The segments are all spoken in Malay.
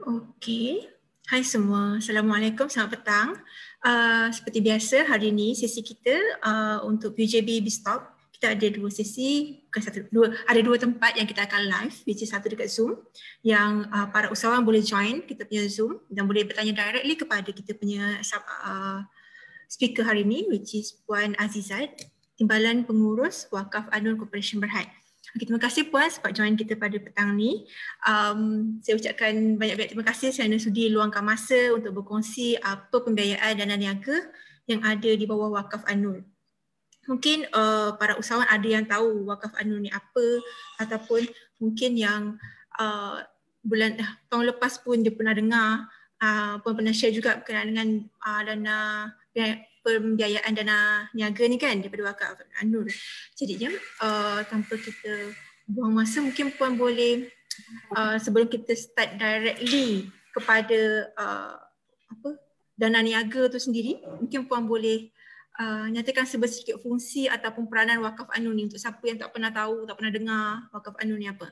Okey. Hai semua. Assalamualaikum, selamat petang. Seperti biasa hari ini sesi kita untuk PJB BizTalk, kita ada dua sesi, bukan satu, dua, ada dua tempat yang kita akan live, which is satu dekat Zoom yang para usahawan boleh join kita punya Zoom dan boleh bertanya directly kepada kita punya speaker hari ini, which is Puan Azizat, Timbalan Pengurus Wakaf Anur Corporation Berhad. Okay, terima kasih Puan sebab join kita pada petang ni. Saya ucapkan banyak-banyak terima kasih kerana sudi luangkan masa untuk berkongsi apa pembiayaan dana niaga yang ada di bawah Wakaf Anur. Mungkin para usahawan ada yang tahu Wakaf Anur ni apa, ataupun mungkin yang tahun lepas pun dia pernah dengar, pernah share juga berkenaan dengan dana pembiayaan dana niaga ni kan daripada Wakaf Anur. Jadinya tanpa kita buang masa, mungkin Puan boleh sebelum kita start directly kepada dana niaga tu sendiri, mungkin Puan boleh nyatakan sedikit fungsi ataupun peranan Wakaf Anur ni untuk siapa yang tak pernah tahu, tak pernah dengar Wakaf Anur ni apa.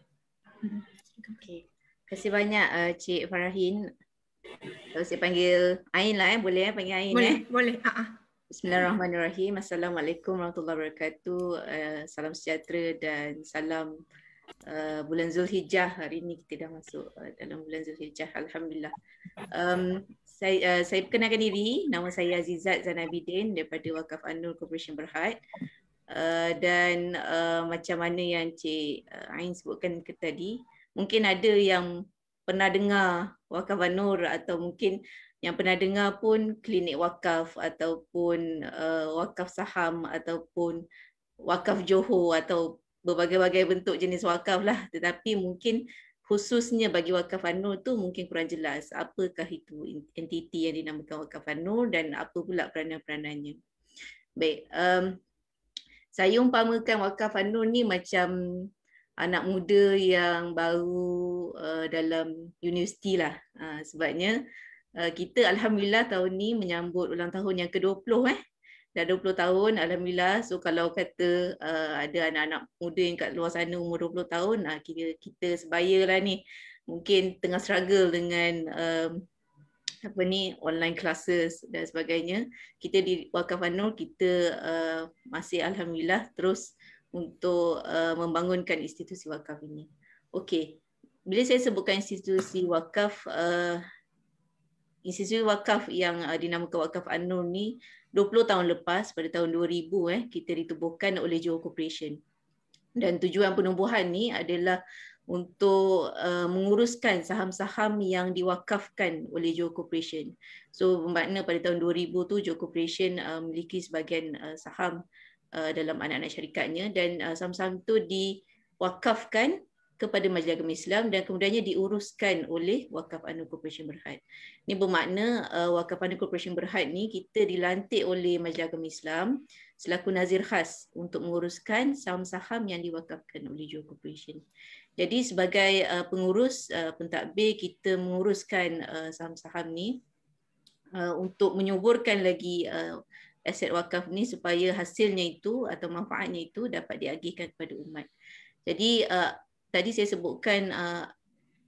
Okay. Terima kasih banyak Cik Farahin. Kalau saya panggil Ain lah boleh panggil Ain Boleh. Bismillahirrahmanirrahim. Assalamualaikum warahmatullahi wabarakatuh. Salam sejahtera dan salam bulan Zulhijjah. Hari ini kita dah masuk dalam bulan Zulhijjah. Alhamdulillah. Saya perkenalkan diri. Nama saya Azizat Zanabidin daripada Wakaf Anur Corporation Berhad. Dan macam mana yang Cik Ain sebutkan tadi, mungkin ada yang pernah dengar Wakaf Anur atau mungkin yang pernah dengar pun klinik wakaf ataupun wakaf saham ataupun wakaf Johor atau berbagai-bagai bentuk jenis wakaf lah. Tetapi mungkin khususnya bagi Wakaf Anur tu mungkin kurang jelas apakah itu entiti yang dinamakan Wakaf Anur dan apa pula peranan-peranannya. Baik, saya umpamakan Wakaf Anur ni macam anak muda yang baru dalam universiti lah. Sebabnya kita Alhamdulillah tahun ni menyambut ulang tahun yang ke-20 Dah 20 tahun Alhamdulillah. So kalau kata ada anak-anak muda yang kat luar sana umur 20 tahun, kita sebaya lah ni. Mungkin tengah struggle dengan online classes dan sebagainya. Kita di Wakaf Anur kita masih Alhamdulillah terus untuk membangunkan institusi wakaf ini. Okey. Bila saya sebutkan institusi wakaf yang dinamakan Wakaf Anur ni 20 tahun lepas pada tahun 2000 kita ditubuhkan oleh Johor Corporation. Dan tujuan penubuhan ni adalah untuk menguruskan saham-saham yang diwakafkan oleh Johor Corporation. So bermakna pada tahun 2000 tu Johor Corporation memiliki sebahagian saham dalam anak-anak syarikatnya dan saham-saham tu diwakafkan kepada Majlis Agama Islam dan kemudiannya diuruskan oleh Wakaf Anur Corporation Berhad. Ini bermakna Wakaf Anur Corporation Berhad ni kita dilantik oleh Majlis Agama Islam selaku nazir khas untuk menguruskan saham-saham yang diwakafkan oleh Johor Corporation. Jadi sebagai pengurus pentadbir kita menguruskan saham-saham ni untuk menyuburkan lagi aset wakaf ni supaya hasilnya itu atau manfaatnya itu dapat diagihkan kepada umat. Jadi tadi saya sebutkan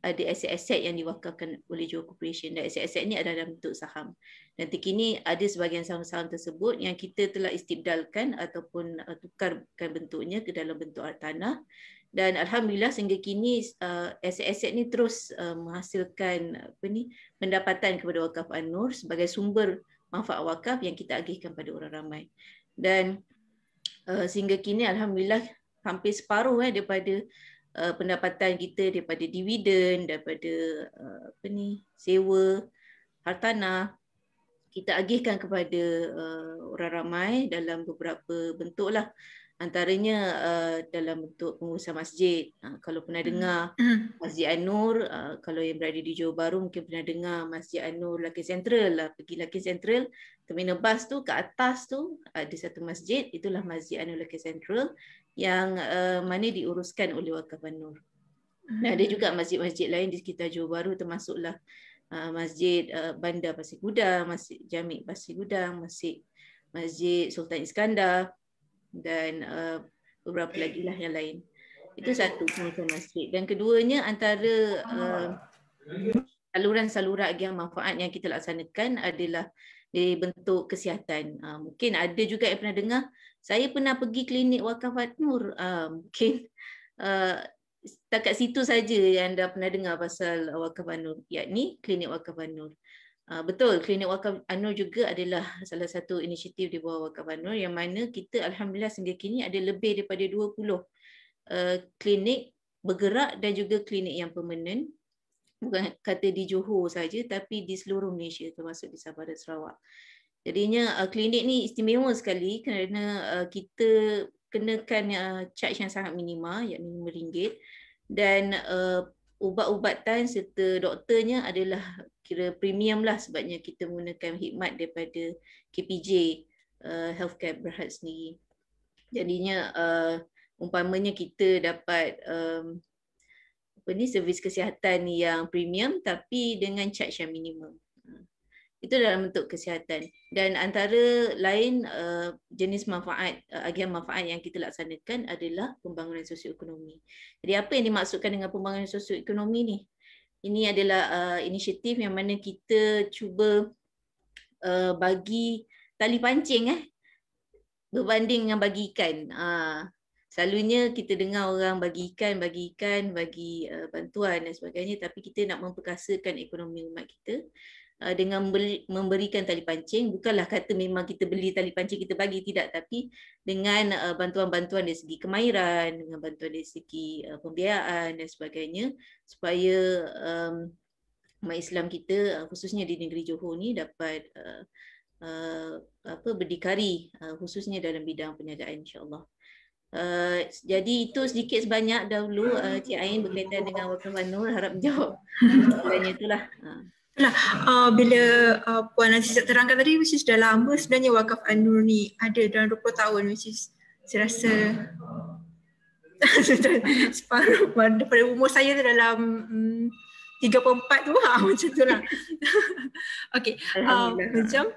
ada aset-aset yang diwakafkan oleh Johor Corporation dan aset-aset ini adalah dalam bentuk saham. Dan kini ada sebahagian saham-saham tersebut yang kita telah istibdalkan ataupun tukarkan bentuknya ke dalam bentuk hartanah. Dan Alhamdulillah sehingga kini aset-aset ini terus menghasilkan pendapatan kepada Wakaf Anur sebagai sumber manfaat wakaf yang kita agihkan pada orang ramai. Dan sehingga kini Alhamdulillah hampir separuh daripada pendapatan kita daripada dividen, daripada sewa hartanah kita agihkan kepada orang ramai dalam beberapa bentuk lah. Antaranya dalam bentuk pengurusan masjid. Kalau pernah dengar Masjid An-Nur, kalau yang berada di Johor Bahru mungkin pernah dengar Masjid An-Nur Larkin Central lah. Pergi Larkin Central, terminal bas tu ke atas tu ada satu masjid, itulah Masjid An-Nur Larkin Central yang mana diuruskan oleh Wakaf Anur. Dan ada juga masjid-masjid lain di sekitar Johor Bahru termasuklah Masjid Bandar Pasir Gudang, Masjid Jamik Pasir Gudang, Masjid Sultan Iskandar dan beberapa lagi lah yang lain. Itu satu pengurusan masjid. Dan keduanya antara saluran-saluran agian manfaat yang kita laksanakan adalah dari bentuk kesihatan. Mungkin ada juga yang pernah dengar, saya pernah pergi klinik Wakaf An-Nur. Mungkin setakat situ saja yang dah pernah dengar pasal Wakaf An-Nur, yakni klinik Wakaf An-Nur. Betul, klinik Wakaf An-Nur juga adalah salah satu inisiatif di bawah Wakaf An-Nur yang mana kita alhamdulillah sehingga kini ada lebih daripada 20 klinik bergerak dan juga klinik yang permanen. Bukan kata di Johor saja tapi di seluruh Malaysia termasuk di Sabah dan Sarawak. Jadinya klinik ni istimewa sekali kerana kita kenakan charge yang sangat minima, yakni RM5 dan ubat-ubatan serta doktornya adalah kira premium lah sebabnya kita menggunakan khidmat daripada KPJ Healthcare Berhad sendiri. Jadinya umpamanya kita dapat servis kesihatan yang premium tapi dengan charge yang minimum. Itu dalam bentuk kesihatan. Dan antara lain jenis manfaat, agian manfaat yang kita laksanakan adalah pembangunan sosioekonomi. Jadi apa yang dimaksudkan dengan pembangunan sosioekonomi ni? Ini adalah inisiatif yang mana kita cuba bagi tali pancing berbanding dengan bagi ikan. Selalunya kita dengar orang bagi ikan, bagi bantuan dan sebagainya, tapi kita nak memperkasakan ekonomi umat kita dengan memberikan tali pancing. Bukanlah kata memang kita beli tali pancing kita bagi, tidak, tapi dengan bantuan-bantuan dari segi kemahiran, dengan bantuan dari segi pembiayaan dan sebagainya, supaya umat Islam kita khususnya di negeri Johor ni dapat berdikari khususnya dalam bidang perniagaan, insya-Allah. Jadi itu sedikit sebanyak dahulu Cik Ain berkaitan dengan Wakaf An-Nur. Harap menjawab soalannya itulah. Bila Puan Azizah terangkan tadi, which is dah lama sebenarnya Wakaf An-Nur ni ada dalam 20 tahun, which is saya rasa separuh daripada umur saya tu dalam 34 tu macam tu lah. Okay, macam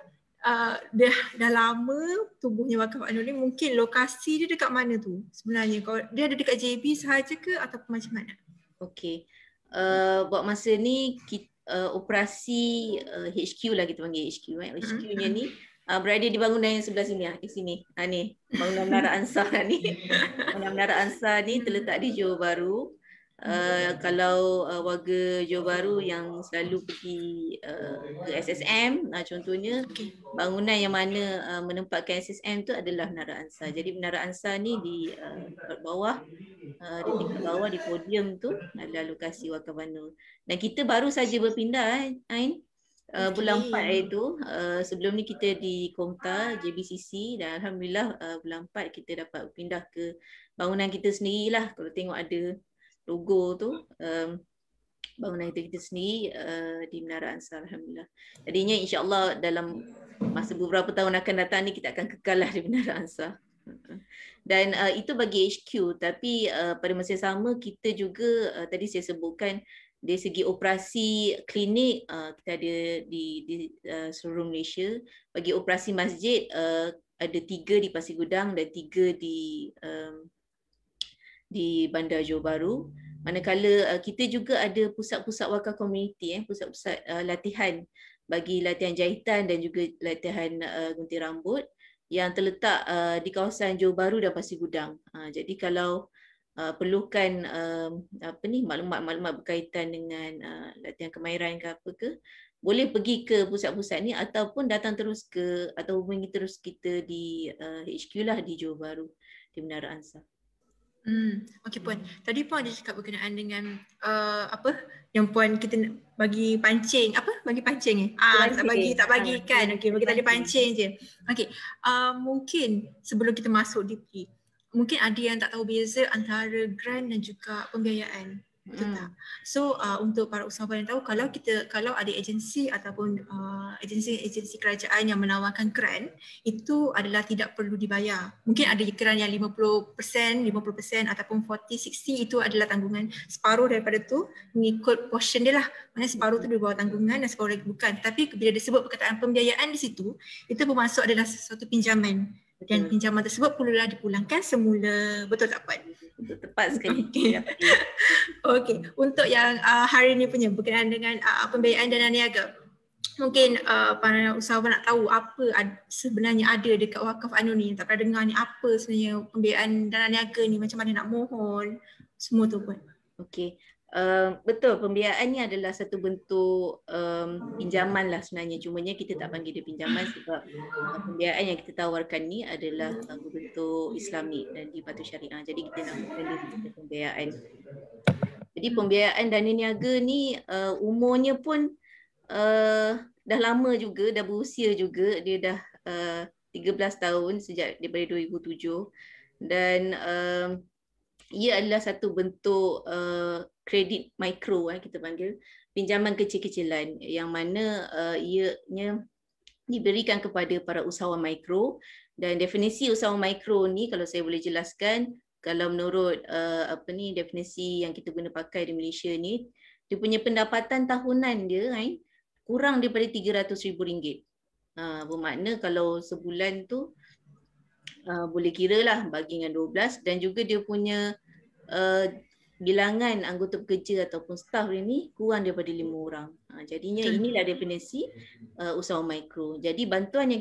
dah lama tubuhnya Wakaf An-Nur ni, mungkin lokasi dia dekat mana tu sebenarnya? Kalau dia ada dekat JB sahaja ke ataupun macam mana? Okey. Buat masa ni kita, operasi HQ lah kita panggil HQ. HQ-nya ni berada di bangunan yang sebelah sini, di sini. Ni bangunan Menara Ansar ni. Bangunan Menara Ansar ni terletak di Johor Bahru. Kalau warga Johor Bahru yang selalu pergi ke SSM, contohnya bangunan yang mana menempatkan SSM tu adalah Menara Ansar. Jadi Menara Ansar ni di bawah, di tingkat bawah, di podium tu adalah lokasi Wakaf An-Nur. Dan kita baru saja berpindah Ain, bulan 4 itu. Sebelum ni kita di Komta JBCC dan alhamdulillah bulan 4 kita dapat pindah ke bangunan kita sendirilah. Kalau tengok ada logo tu, bangunan kita sendiri di Menara Ansar, alhamdulillah. Jadinya insya-Allah dalam masa beberapa tahun akan datang ni kita akan kekal lah di Menara Ansar. Dan itu bagi HQ, tapi pada masa yang sama kita juga tadi saya sebutkan dari segi operasi klinik kita ada di seluruh Malaysia. Bagi operasi masjid ada 3 di Pasir Gudang dan 3 di Bandar Johor Bahru. Manakala kita juga ada pusat-pusat wakaf komuniti, pusat-pusat latihan bagi latihan jahitan dan juga latihan gunting rambut yang terletak di kawasan Johor Bahru dan Pasir Gudang. Jadi kalau perlukan maklumat-maklumat berkaitan dengan latihan kemahiran ke apa ke, boleh pergi ke pusat-pusat ni ataupun datang terus ke atau hubungi terus kita di HQ lah di Johor Bahru di Menara Ansar. Okey Puan, tadi Puan ada cakap berkenaan dengan yang Puan kita bagi pancing, bagi pancing tak bagi kan. Okey, bagi tali pancing je. Okey, mungkin sebelum kita masuk deeply, mungkin ada yang tak tahu beza antara grant dan juga pembiayaan. Betul tak? So untuk para usahawan yang tahu, kalau ada agensi ataupun agensi kerajaan yang menawarkan grant, itu adalah tidak perlu dibayar. Mungkin ada grant yang 50% ataupun 40-60, itu adalah tanggungan. Separuh daripada tu mengikut portion dia lah. Maksudnya separuh tu di bawah tanggungan dan separuh lagi bukan. Tapi bila disebut perkataan pembiayaan di situ, itu bermaksud adalah sesuatu pinjaman. Dan Betul. pinjaman tersebut perlulah dipulangkan semula. Betul tak Puan? Betul, tepat sekali. Okey. Ya. Okey, untuk yang hari ini punya berkenaan dengan pembiayaan dana niaga. Mungkin para usahawan nak tahu apa sebenarnya ada dekat Wakaf Anur ni. Tak pernah dengar ni apa sebenarnya pembiayaan dana niaga ni, macam mana nak mohon, semua tu Puan. Okey. Betul, pembiayaan ni adalah satu bentuk pinjaman lah sebenarnya. Cumanya kita tak panggil dia pinjaman sebab pembiayaan yang kita tawarkan ni adalah berbentuk Islamik dan dipatuhi syariah. Jadi kita namakan dia sebagai pembiayaan. Jadi pembiayaan dana niaga ni umurnya pun dah lama juga, dah berusia juga. Dia dah 13 tahun sejak daripada 2007 dan ia adalah satu bentuk kredit mikro kita panggil, pinjaman kecil-kecilan yang mana ianya diberikan kepada para usahawan mikro. Dan definisi usahawan mikro ni kalau saya boleh jelaskan, kalau menurut definisi yang kita guna pakai di Malaysia ni, dia punya pendapatan tahunan dia kurang daripada RM300,000. Bermakna kalau sebulan tu boleh kira lah bagi dengan 12, dan juga dia punya bilangan anggota pekerja ataupun staf dia ni kurang daripada 5 orang. Jadinya inilah definisi usahawan mikro. Jadi bantuan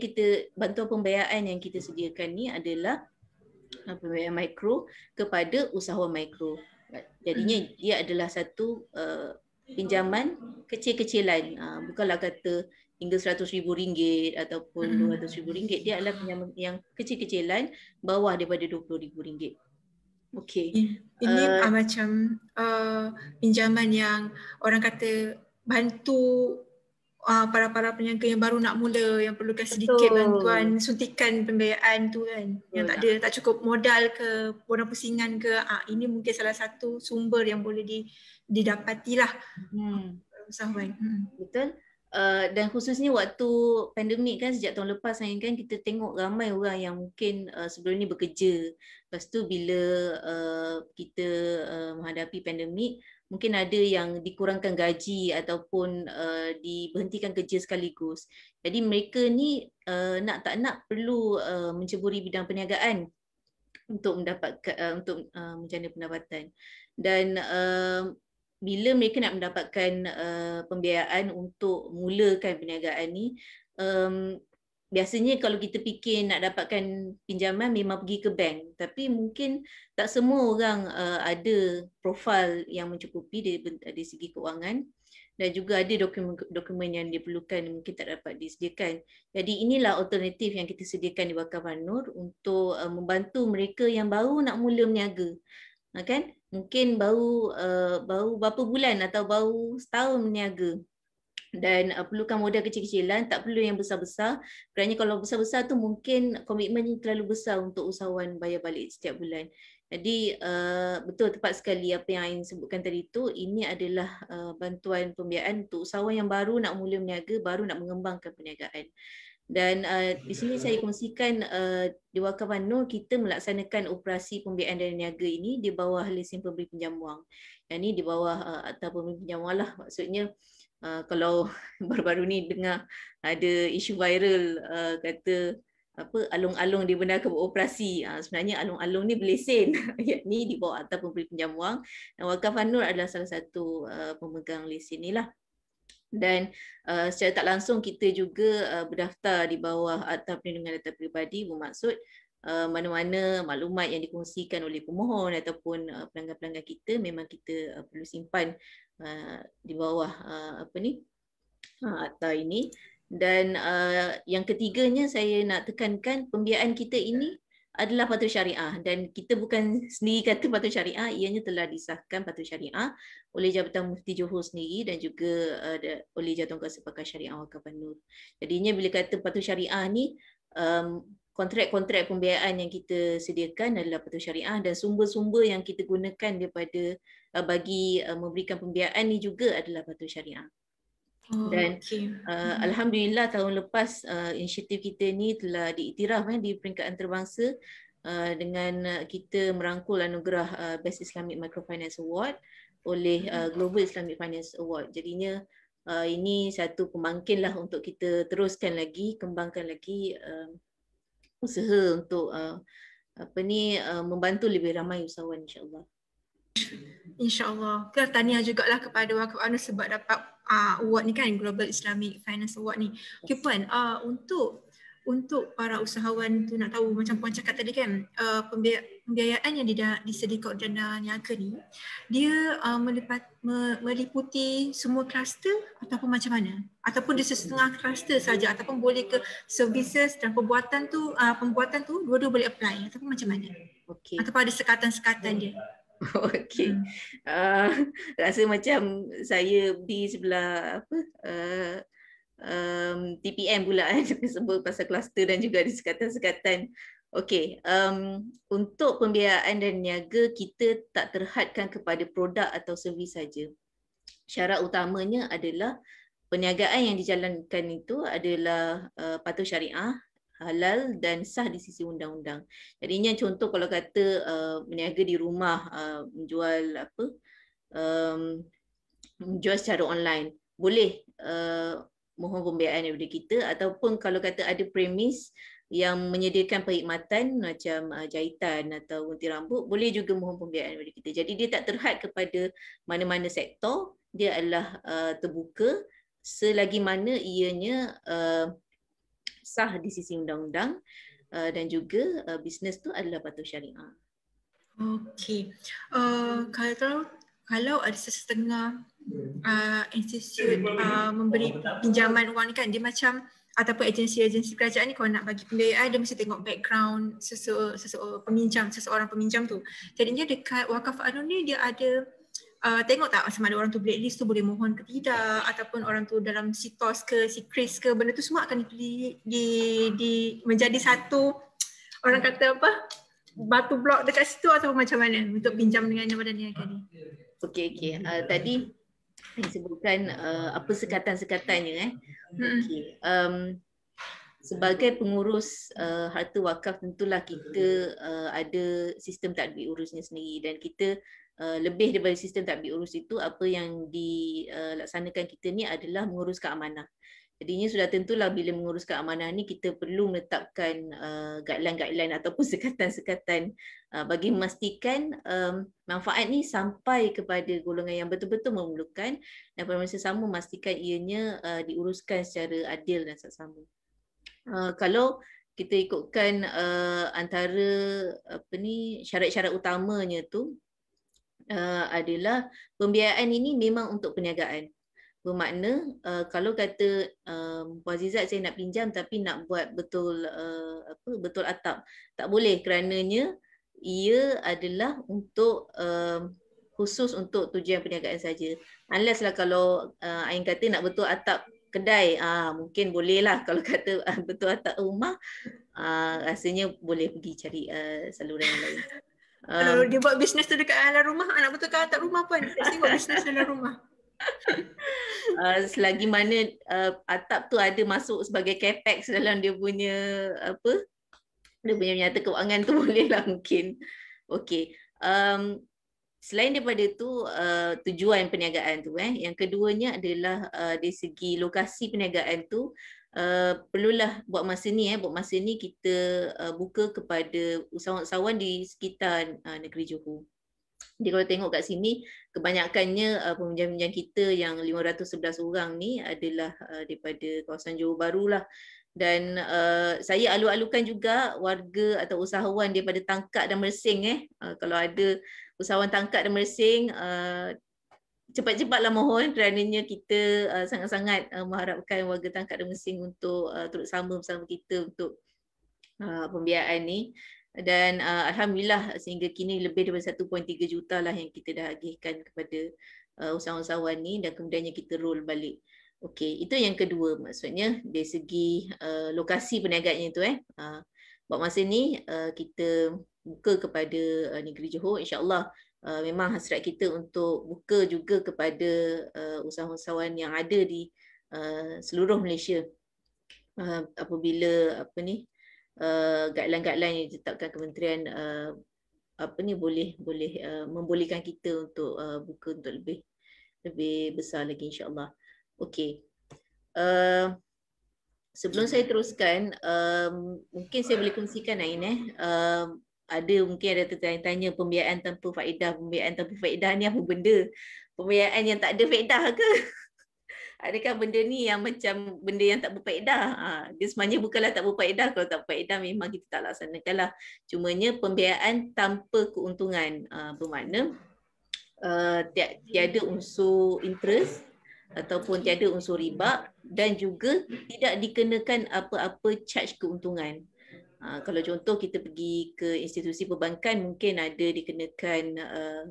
pembiayaan yang kita sediakan ni adalah pembiayaan mikro kepada usahawan mikro. Jadinya dia adalah satu pinjaman kecil-kecilan. Bukanlah kata hingga RM100,000 ataupun RM200,000. Dia adalah pinjaman yang kecil-kecilan bawah daripada RM20,000. Okey. Ini macam pinjaman yang orang kata bantu para peniaga yang baru nak mula, yang perlukan sedikit bantuan suntikan pembiayaan tu kan. Yang tak cukup modal ke, borang pusingan ke. Ini mungkin salah satu sumber yang boleh didapatilah usahawan. Betul. Dan khususnya waktu pandemik kan, sejak tahun lepas kan, kita tengok ramai orang yang mungkin sebelum ni bekerja. Lepas tu bila kita menghadapi pandemik, mungkin ada yang dikurangkan gaji ataupun diberhentikan kerja sekaligus. Jadi mereka ni nak tak nak perlu menceburi bidang perniagaan untuk mendapatkan menjana pendapatan. Dan bila mereka nak mendapatkan pembiayaan untuk mulakan perniagaan ni, biasanya kalau kita fikir nak dapatkan pinjaman memang pergi ke bank, tapi mungkin tak semua orang ada profil yang mencukupi dari segi keuangan, dan juga ada dokumen yang diperlukan mungkin tak dapat disediakan. Jadi inilah alternatif yang kita sediakan di Wakaf Anur untuk membantu mereka yang baru nak mula berniaga. Kan? Mungkin baru berapa bulan atau baru setahun berniaga dan perlukan modal kecil-kecilan, tak perlu yang besar-besar. Kerana kalau besar-besar tu mungkin komitmen terlalu besar untuk usahawan bayar balik setiap bulan. Jadi betul, tepat sekali apa yang Ain sebutkan tadi tu. Ini adalah bantuan pembiayaan untuk usahawan yang baru nak mula berniaga, baru nak mengembangkan perniagaan. Dan di sini saya kongsikan di Wakaf Anur kita melaksanakan operasi pembiayaan dana niaga ini di bawah lesen pemberi pinjam wang. Yang ini di bawah Akta Pemberi Pinjam Wang lah. Maksudnya kalau baru-baru ni dengar ada isu viral kata alung-alung dibenarkan beroperasi. Sebenarnya alung-alung ni berlesen, yakni di bawah Akta Pemberi Pinjam Wang. Dan Wakaf Anur adalah salah satu pemegang lesen ni lah. Dan secara tak langsung kita juga berdaftar di bawah Akta Perlindungan Data Peribadi, bermaksud mana-mana maklumat yang dikongsikan oleh pemohon ataupun pelanggan-pelanggan kita memang kita perlu simpan di bawah akta ini. Dan yang ketiganya saya nak tekankan, pembiayaan kita ini adalah patuh syariah, dan kita bukan sendiri kata patuh syariah, ianya telah disahkan patuh syariah oleh Jabatan Mufti Johor sendiri dan juga oleh Jawatankuasa Pakar Syariah Wakaf Anur. Jadinya bila kata patuh syariah ni, kontrak-kontrak pembiayaan yang kita sediakan adalah patuh syariah, dan sumber-sumber yang kita gunakan daripada bagi memberikan pembiayaan ni juga adalah patuh syariah. Dan alhamdulillah tahun lepas inisiatif kita ni telah diiktiraf di peringkat antarabangsa dengan kita merangkul anugerah Best Islamic Microfinance Award oleh Global Islamic Finance Award. Jadinya ini satu pembangkit lah untuk kita teruskan lagi, kembangkan lagi usaha untuk membantu lebih ramai usahawan, insya-Allah. InsyaAllah. Kita tahniah jugalah kepada Waqf Anu sebab dapat award ni kan, Global Islamic Finance Award ni. Okay Puan, untuk para usahawan tu nak tahu macam Puan cakap tadi kan, pembiayaan yang disediakan oleh Dana Niaga ni, dia meliputi semua kluster ataupun macam mana? Ataupun dia setengah kluster saja ataupun boleh ke services dan pembuatan tu dua-dua boleh apply ataupun macam mana? Okey. Ataupun ada sekatan-sekatan dia? Okey. Rasa macam saya di sebelah TPM pula sebut pasal kluster dan juga di sekatan-sekatan. Okey, untuk pembiayaan dan niaga kita tak terhadkan kepada produk atau servis saja. Syarat utamanya adalah perniagaan yang dijalankan itu adalah patuh syariah, halal dan sah di sisi undang-undang. Jadinya contoh kalau kata berniaga di rumah, menjual menjual secara online, boleh mohon pembiayaan daripada kita, ataupun kalau kata ada premis yang menyediakan perkhidmatan macam jahitan atau gunting rambut, boleh juga mohon pembiayaan daripada kita. Jadi dia tak terhad kepada mana-mana sektor, dia adalah terbuka selagi mana ianya sah di sisi undang-undang dan juga bisnes tu adalah patuh syariah. Okey. Kalau ada sesetengah institusi memberi pinjaman wang ni kan, dia macam ataupun agensi-agensi kerajaan ni kalau nak bagi pembiayaan dia mesti tengok background seseorang peminjam tu. Jadinya dekat Waqf Anu ni dia ada tengok tak sama ada orang tu blacklist tu boleh mohon ke tidak, ataupun orang tu dalam sitos ke, sikris ke, benda tu semua akan di menjadi satu, orang kata apa, batu blok dekat situ atau macam mana untuk pinjam dengan badan niaga ni? Okey. Tadi saya sebutkan apa sekatan-sekatannya. Okey. Sebagai pengurus harta wakaf tentulah kita ada sistem tadbir urusnya sendiri, dan kita lebih daripada sistem tadbir urus itu, apa yang dilaksanakan kita ni adalah menguruskan amanah. Jadinya sudah tentulah bila menguruskan amanah ni kita perlu menetapkan guideline-guideline ataupun sekatan-sekatan bagi memastikan manfaat ni sampai kepada golongan yang betul-betul memerlukan, dan pada masa sama memastikan ianya diuruskan secara adil dan saksama. Kalau kita ikutkan antara syarat-syarat utamanya tu adalah pembiayaan ini memang untuk perniagaan. Bermakna kalau kata Puan Azizat saya nak pinjam tapi nak buat betul betul atap, tak boleh, kerananya ia adalah untuk khusus untuk tujuan perniagaan saja. Unless lah kalau Ain kata nak betul atap kedai, mungkin boleh lah. Kalau kata betul atap rumah, rasanya boleh pergi cari saluran yang lain. Kalau dia buat bisnes tu dekat dalam rumah, nak betulkan atap rumah pun, mesti buat bisnes dalam rumah. Selagi mana atap tu ada masuk sebagai capex dalam dia punya dia punya nyata kewangan tu, bolehlah mungkin. Okey. Selain daripada tu tujuan perniagaan tu, yang keduanya adalah dari segi lokasi perniagaan tu, perlulah buat masa ni kita buka kepada usahawan-usahawan di sekitar negeri Johor. Jadi kalau tengok kat sini, kebanyakannya peminjam-peminjam kita yang 511 orang ni adalah daripada kawasan Johor Bahru lah. Dan saya alu-alukan juga warga atau usahawan daripada Tangkak dan Mersing. Kalau ada usahawan Tangkak dan Mersing, cepat-cepatlah mohon, kerananya kita sangat-sangat mengharapkan warga Tangkak dan Mersing untuk turut sama bersama kita untuk pembiayaan ni. Dan alhamdulillah sehingga kini lebih daripada 1.3 juta lah yang kita dah agihkan kepada usahawan-usahawan ni, dan kemudiannya kita roll balik. Okey, itu yang kedua, maksudnya dari segi lokasi perniagaannya tu. Buat masa ni kita buka kepada negeri Johor, insya-Allah memang hasrat kita untuk buka juga kepada usahawan-usahawan yang ada di seluruh Malaysia apabila guideline-guideline yang ditetapkan kementerian boleh membolehkan kita untuk buka untuk lebih besar lagi, insya-Allah. Okey. sebelum saya teruskan, mungkin saya boleh kongsikan Ain. Ada mungkin ada tertanya-tanya pembiayaan tanpa faedah. Pembiayaan tanpa faedah ni apa benda? Pembiayaan yang tak ada faedah ke? Adakah benda ni yang macam benda yang tak berfaedah? Dia sebenarnya bukanlah tak berfaedah. Kalau tak berfaedah memang kita tak laksanakan lah. Cumanya pembiayaan tanpa keuntungan. Bermakna tiada unsur interest ataupun tiada unsur riba dan juga tidak dikenakan apa-apa charge keuntungan. Kalau contoh kita pergi ke institusi perbankan mungkin ada dikenakan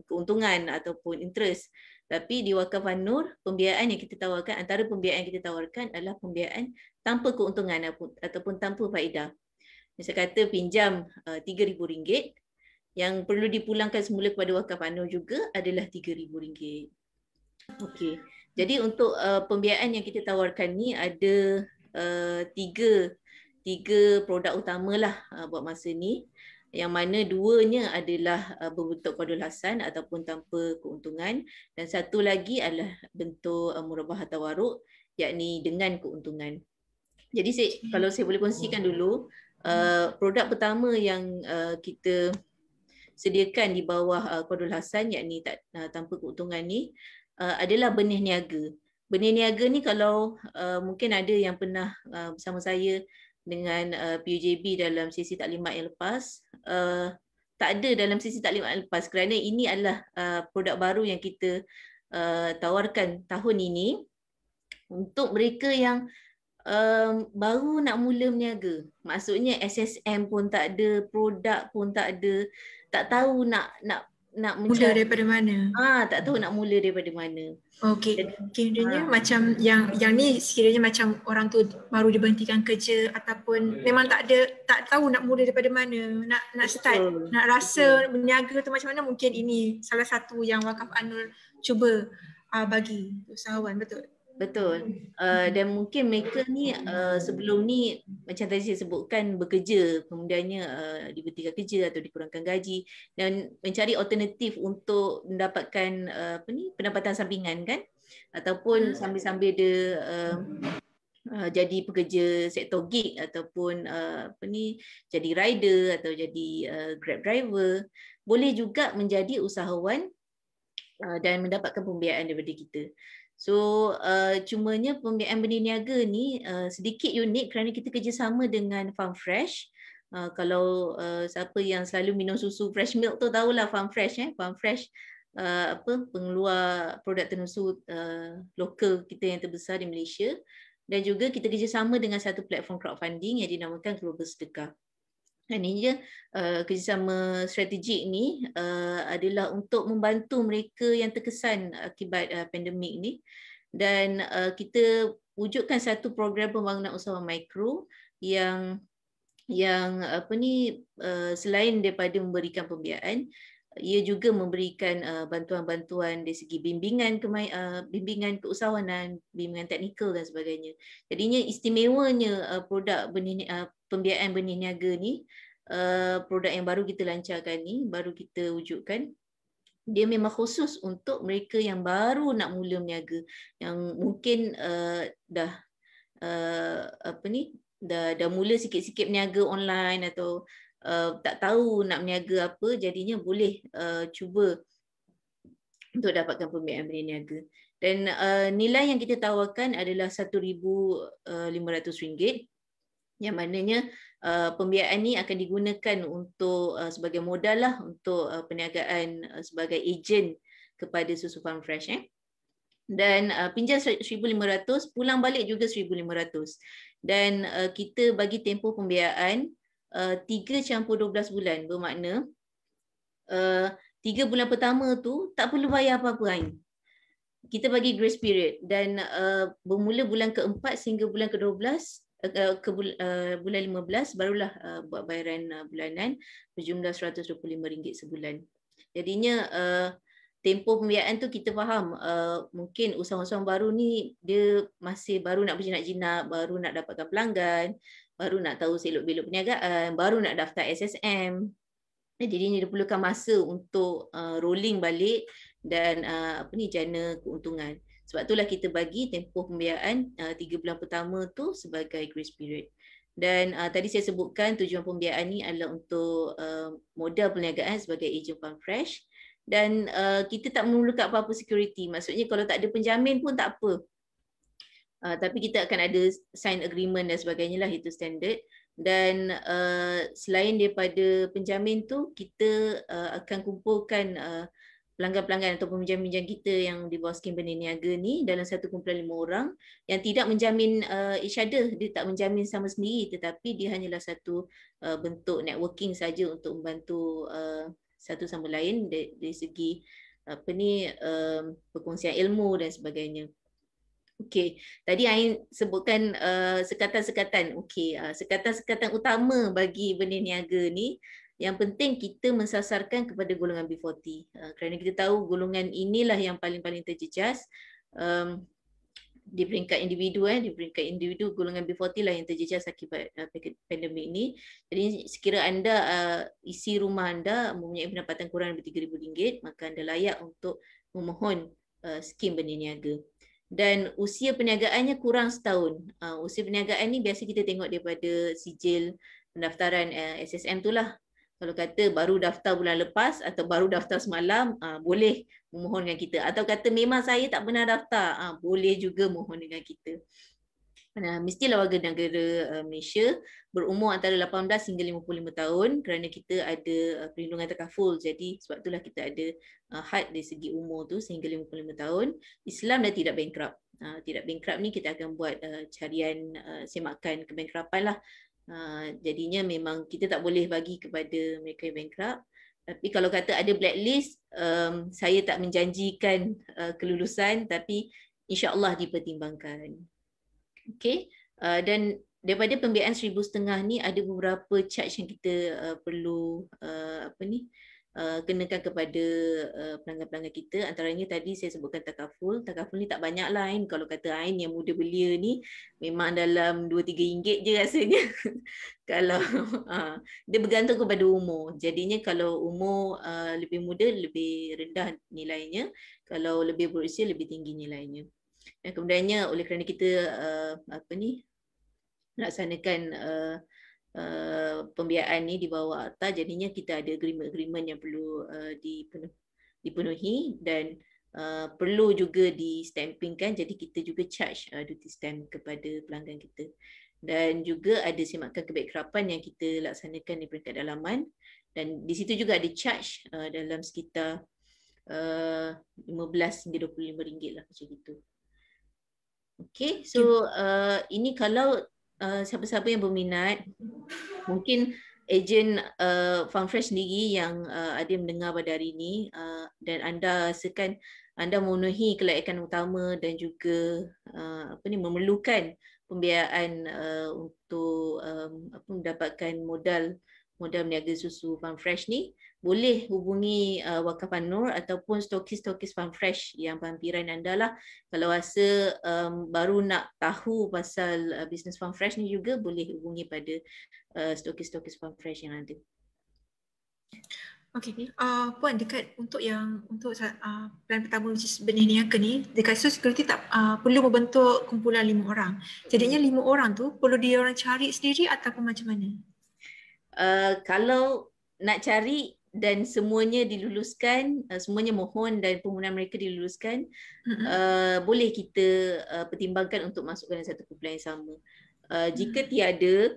keuntungan ataupun interest. Tapi di Wakaf An-Nur, pembiayaan yang kita tawarkan, antara pembiayaan yang kita tawarkan adalah pembiayaan tanpa keuntungan ataupun tanpa faedah. Misal kata pinjam RM3,000, yang perlu dipulangkan semula kepada Wakaf An-Nur juga adalah RM3,000. Okey. Jadi untuk pembiayaan yang kita tawarkan ni ada tiga produk utamalah buat masa ni, yang mana duanya adalah berbentuk qardul hasan ataupun tanpa keuntungan dan satu lagi adalah bentuk murabahah tawaruk, yakni dengan keuntungan. Jadi kalau saya boleh kongsikan dulu, produk pertama yang kita sediakan di bawah qardul hasan yakni tanpa keuntungan ni adalah benih niaga. Benih niaga ni kalau mungkin ada yang pernah bersama saya dengan PUJB dalam sesi taklimat yang lepas, tak ada dalam sesi taklimat yang lepas kerana ini adalah produk baru yang kita tawarkan tahun ini untuk mereka yang baru nak mula berniaga. Maksudnya SSM pun tak ada, produk pun tak ada, tak tahu nak mula daripada mana. Tak tahu nak mula daripada mana. Okey, kiranya macam yang ni sekiranya macam orang tu baru diberhentikan kerja ataupun memang tak tahu nak mula daripada mana, nak start, nak rasa berniaga tu macam mana, mungkin ini salah satu yang Wakaf An-Nur cuba bagi usahawan, betul? Betul. Dan mungkin mereka ni sebelum ni macam tadi saya sebutkan bekerja, kemudiannya diberhentikan kerja atau dikurangkan gaji dan mencari alternatif untuk mendapatkan pendapatan sampingan kan, ataupun sambil-sambil dia jadi pekerja sektor gig ataupun jadi rider atau jadi Grab driver, boleh juga menjadi usahawan dan mendapatkan pembiayaan daripada kita. So cumanya pembiayaan benih niaga ni sedikit unik kerana kita kerjasama dengan Farm Fresh. Kalau siapa yang selalu minum susu fresh milk tu tahulah Farm Fresh. Farm Fresh pengeluar produk tenusu lokal kita yang terbesar di Malaysia, dan juga kita kerjasama dengan satu platform crowdfunding yang dinamakan Global Sedekah. Dan ini kerjasama strategik ni adalah untuk membantu mereka yang terkesan akibat pandemik ni, dan kita wujudkan satu program pembangunan usahawan mikro yang selain daripada memberikan pembiayaan, ia juga memberikan bantuan-bantuan dari segi bimbingan keusahawanan, bimbingan teknikal dan sebagainya. Jadinya istimewanya produk pembiayaan benih niaga ni, produk yang baru kita lancarkan ni, baru kita wujudkan, dia memang khusus untuk mereka yang baru nak mula berniaga, yang mungkin dah mula sikit-sikit berniaga online atau tak tahu nak berniaga apa, jadinya boleh cuba untuk dapatkan pembiayaan benih niaga. Dan nilai yang kita tawarkan adalah RM1,500, yang maknanya pembiayaan ni akan digunakan untuk sebagai modal lah untuk perniagaan sebagai ejen kepada susu Farm Fresh. Dan pinjam RM1,500, pulang balik juga RM1,500. Dan kita bagi tempoh pembiayaan 3/12 bulan, bermakna 3 bulan pertama tu tak perlu bayar apa-apa Ain. Kita bagi grace period, dan bermula bulan ke-4 sehingga bulan ke-12 bulan 15 barulah buat bayaran bulanan berjumlah RM125 sebulan. Jadinya tempoh pembiayaan tu kita faham mungkin usahawan-usahawan baru ni dia masih baru nak berjinak-jinak, baru nak dapatkan pelanggan, baru nak tahu selok-belok perniagaan, baru nak daftar SSM. Jadi dia perlukan masa untuk rolling balik dan jana keuntungan. Sebab itulah kita bagi tempoh pembiayaan 3 bulan pertama tu sebagai grace period. Dan tadi saya sebutkan tujuan pembiayaan ni adalah untuk modal perniagaan sebagai ejen fund fresh, dan kita tak memerlukan apa-apa security. Maksudnya kalau tak ada penjamin pun tak apa. Tapi kita akan ada sign agreement dan sebagainya lah, itu standard. Dan selain daripada penjamin tu, kita akan kumpulkan pelanggan-pelanggan atau penjamin kita yang di bawah skim Benih Niaga ni dalam satu kumpulan 5 orang yang tidak menjamin each other. Dia tak menjamin sama sendiri, tetapi dia hanyalah satu bentuk networking saja untuk membantu satu sama lain dari segi perkongsian ilmu dan sebagainya. Okey, tadi Ain sebutkan sekatan-sekatan. Okey, sekatan-sekatan utama bagi Benih Niaga ni, yang penting kita mensasarkan kepada golongan B40. Kerana kita tahu golongan inilah yang paling-paling terjejas. Di peringkat individu, golongan B40 lah yang terjejas akibat pandemik ni. Jadi sekira anda isi rumah anda mempunyai pendapatan kurang lebih RM3,000, maka anda layak untuk memohon skim Benih Niaga. Dan usia perniagaannya kurang setahun. Usia perniagaan ni biasa kita tengok daripada sijil pendaftaran SSM tu lah. Kalau kata baru daftar bulan lepas atau baru daftar semalam, boleh memohon dengan kita. Atau kata memang saya tak pernah daftar, boleh juga mohon dengan kita. Mestilah warga negara Malaysia berumur antara 18 hingga 55 tahun kerana kita ada perlindungan takaful. Jadi sebab itulah kita ada had dari segi umur tu sehingga 55 tahun. Islam dah tidak bankrupt. Tidak bankrupt ni kita akan buat carian semakan kebankruptan lah. Jadinya memang kita tak boleh bagi kepada mereka yang bankrupt. Tapi kalau kata ada blacklist, saya tak menjanjikan kelulusan, tapi insya-Allah dipertimbangkan. Okey, dan daripada pembiayaan 1,500 ni ada beberapa charge yang kita perlu kenakan kepada pelanggan-pelanggan kita. Antaranya tadi saya sebutkan takaful. Takaful ni tak banyak lah Ain. Kalau kata Ain yang muda belia ni memang dalam RM2-3 je rasanya. Kalau dia bergantung kepada umur. Jadinya kalau umur lebih muda lebih rendah nilainya, kalau lebih berusia lebih tinggi nilainya. Dan kemudiannya oleh kerana kita melaksanakan pembiayaan ni di bawah ATA, jadinya kita ada agreement yang perlu dipenuhi dan perlu juga di-stampingkan. Jadi kita juga charge duty stamp kepada pelanggan kita. Dan juga ada semakan kebankruptan yang kita laksanakan di peringkat dalaman, dan di situ juga ada charge dalam sekitar RM15 hingga RM25 lah, macam gitu. Okay, so ini kalau siapa-siapa yang berminat, mungkin ejen Fund Fresh sendiri yang ada mendengar pada hari ini, dan anda rasakan anda memenuhi kelayakan utama dan juga memerlukan pembiayaan untuk mendapatkan modal berniaga susu Fund Fresh ni, boleh hubungi Wakaf An-Nur ataupun stokis-stokis Fund Fresh yang pampiran anda lah. Kalau rasa baru nak tahu pasal bisnes Fund Fresh ni juga boleh hubungi pada stokis-stokis Fund Fresh yang ada. Okey, Puan, dekat untuk plan pertama Benih Niaga ni, dekat security tak perlu membentuk kumpulan 5 orang. Jadinya 5 orang tu perlu dia orang cari sendiri ataupun macam mana? Kalau nak cari dan semuanya diluluskan, semuanya mohon dan permohonan mereka diluluskan, boleh kita pertimbangkan untuk masuk dalam satu kumpulan yang sama. Jika tiada,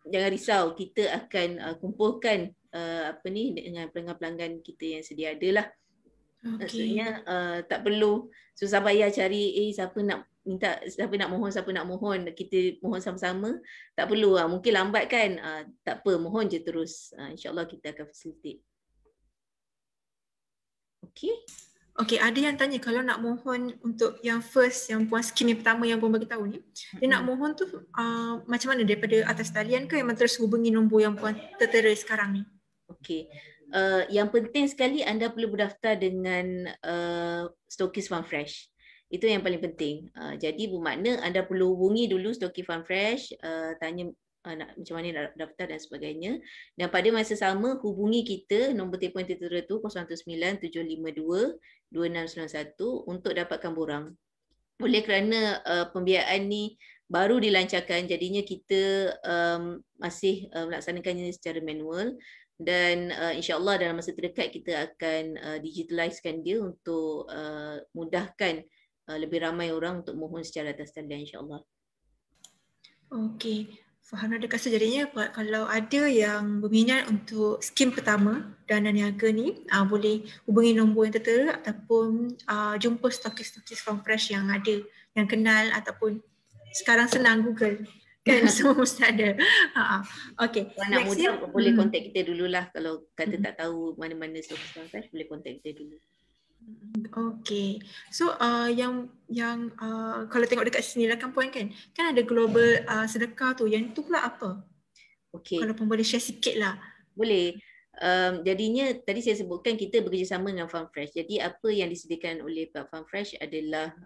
jangan risau, kita akan kumpulkan dengan pelanggan-pelanggan kita yang sedia ada lah. Maksudnya tak perlu susah payah cari siapa nak mohon, siapa nak mohon, kita mohon sama-sama. Tak perlu, mungkin lambat kan, tak apa, mohon je terus. InsyaAllah kita akan facilitate. Okay. Okey, ada yang tanya kalau nak mohon untuk yang first, yang Puan skim yang pertama yang Puan bagi tahu ni, dia nak mohon tu macam mana, daripada atas talian ke memang terus hubungi nombor yang Puan tertera sekarang ni? Okey. Yang penting sekali anda perlu berdaftar dengan stokis Fund Fresh. Itu yang paling penting. Jadi bermakna anda perlu hubungi dulu stokis Fund Fresh, tanya macam mana nak daftar dan sebagainya. Dan pada masa sama hubungi kita nombor telefon tertera tu 019 752 2691 untuk dapatkan borang. Oleh kerana pembiayaan ni baru dilancarkan, jadinya kita masih melaksanakannya secara manual dan insya-Allah dalam masa terdekat kita akan digitalizekan dia untuk mudahkan lebih ramai orang untuk mohon secara atas talian insya-Allah. Okey, faham dah Kak. Jadinya kalau ada yang berminat untuk skim pertama dana niaga ni, boleh hubungi nombor yang tertera ataupun jumpa stokis-stokis Farm Fresh yang ada, yang kenal ataupun sekarang senang Google kan, semua mesti ada. Okey, kalau nak mudah boleh kontak kita dululah. Kalau kata tak tahu mana-mana stokis Farm Fresh, boleh kontak kita dulu. Okay, so yang kalau tengok dekat sini rakan puan kan ada global sedekah tu, yang tu pula apa? Okay. Kalau pun boleh share sikit lah. Boleh. Jadinya tadi saya sebutkan kita bekerjasama dengan Farm Fresh. Jadi apa yang disediakan oleh Farm Fresh adalah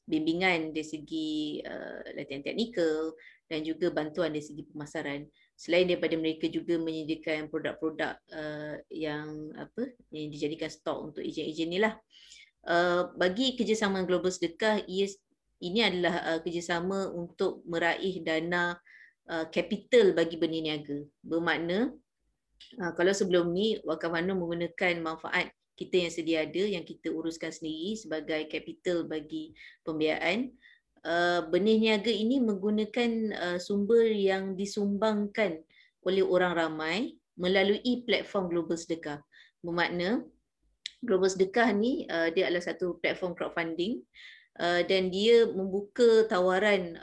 bimbingan dari segi latihan teknikal dan juga bantuan dari segi pemasaran. Selain daripada mereka juga menyediakan produk-produk yang dijadikan stok untuk ejen-ejen ni lah. Bagi kerjasama Global Sedekah, ini adalah kerjasama untuk meraih dana capital bagi benih niaga. Bermakna kalau sebelum ni Wakaf Annur menggunakan manfaat kita yang sedia ada yang kita uruskan sendiri sebagai capital bagi pembiayaan, benih niaga ini menggunakan sumber yang disumbangkan oleh orang ramai melalui platform Global Sedekah. Bermakna Global Sedekah ni dia adalah satu platform crowdfunding dan dia membuka tawaran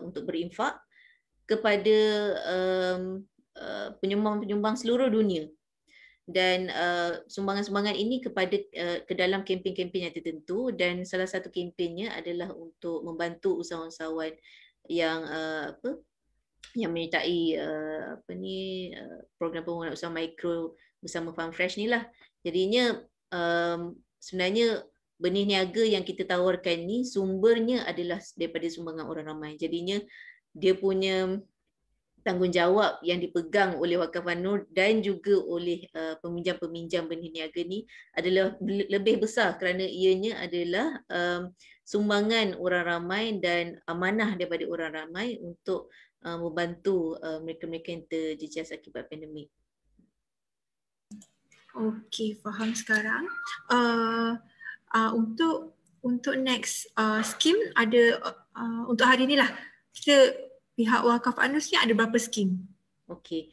untuk berinfak kepada penyumbang-penyumbang seluruh dunia. Dan sumbangan-sumbangan ini ke dalam kempen-kempen yang tertentu, dan salah satu kempennya adalah untuk membantu usahawan-usahawan yang yang menyertai program pembangunan usaha mikro bersama Farm Fresh ni lah. Jadinya sebenarnya benih niaga yang kita tawarkan ni sumbernya adalah daripada sumbangan orang ramai. Jadinya dia punya tanggungjawab yang dipegang oleh Wakaf Annur dan juga oleh peminjam-peminjam benih niaga ni adalah lebih besar kerana ianya adalah sumbangan orang ramai dan amanah daripada orang ramai untuk membantu mereka-mereka yang terjejas akibat pandemik. Okey, faham sekarang. Untuk next skim ada untuk hari ni lah, kita pihak Wakaf Annur ni ada berapa skim? Okey.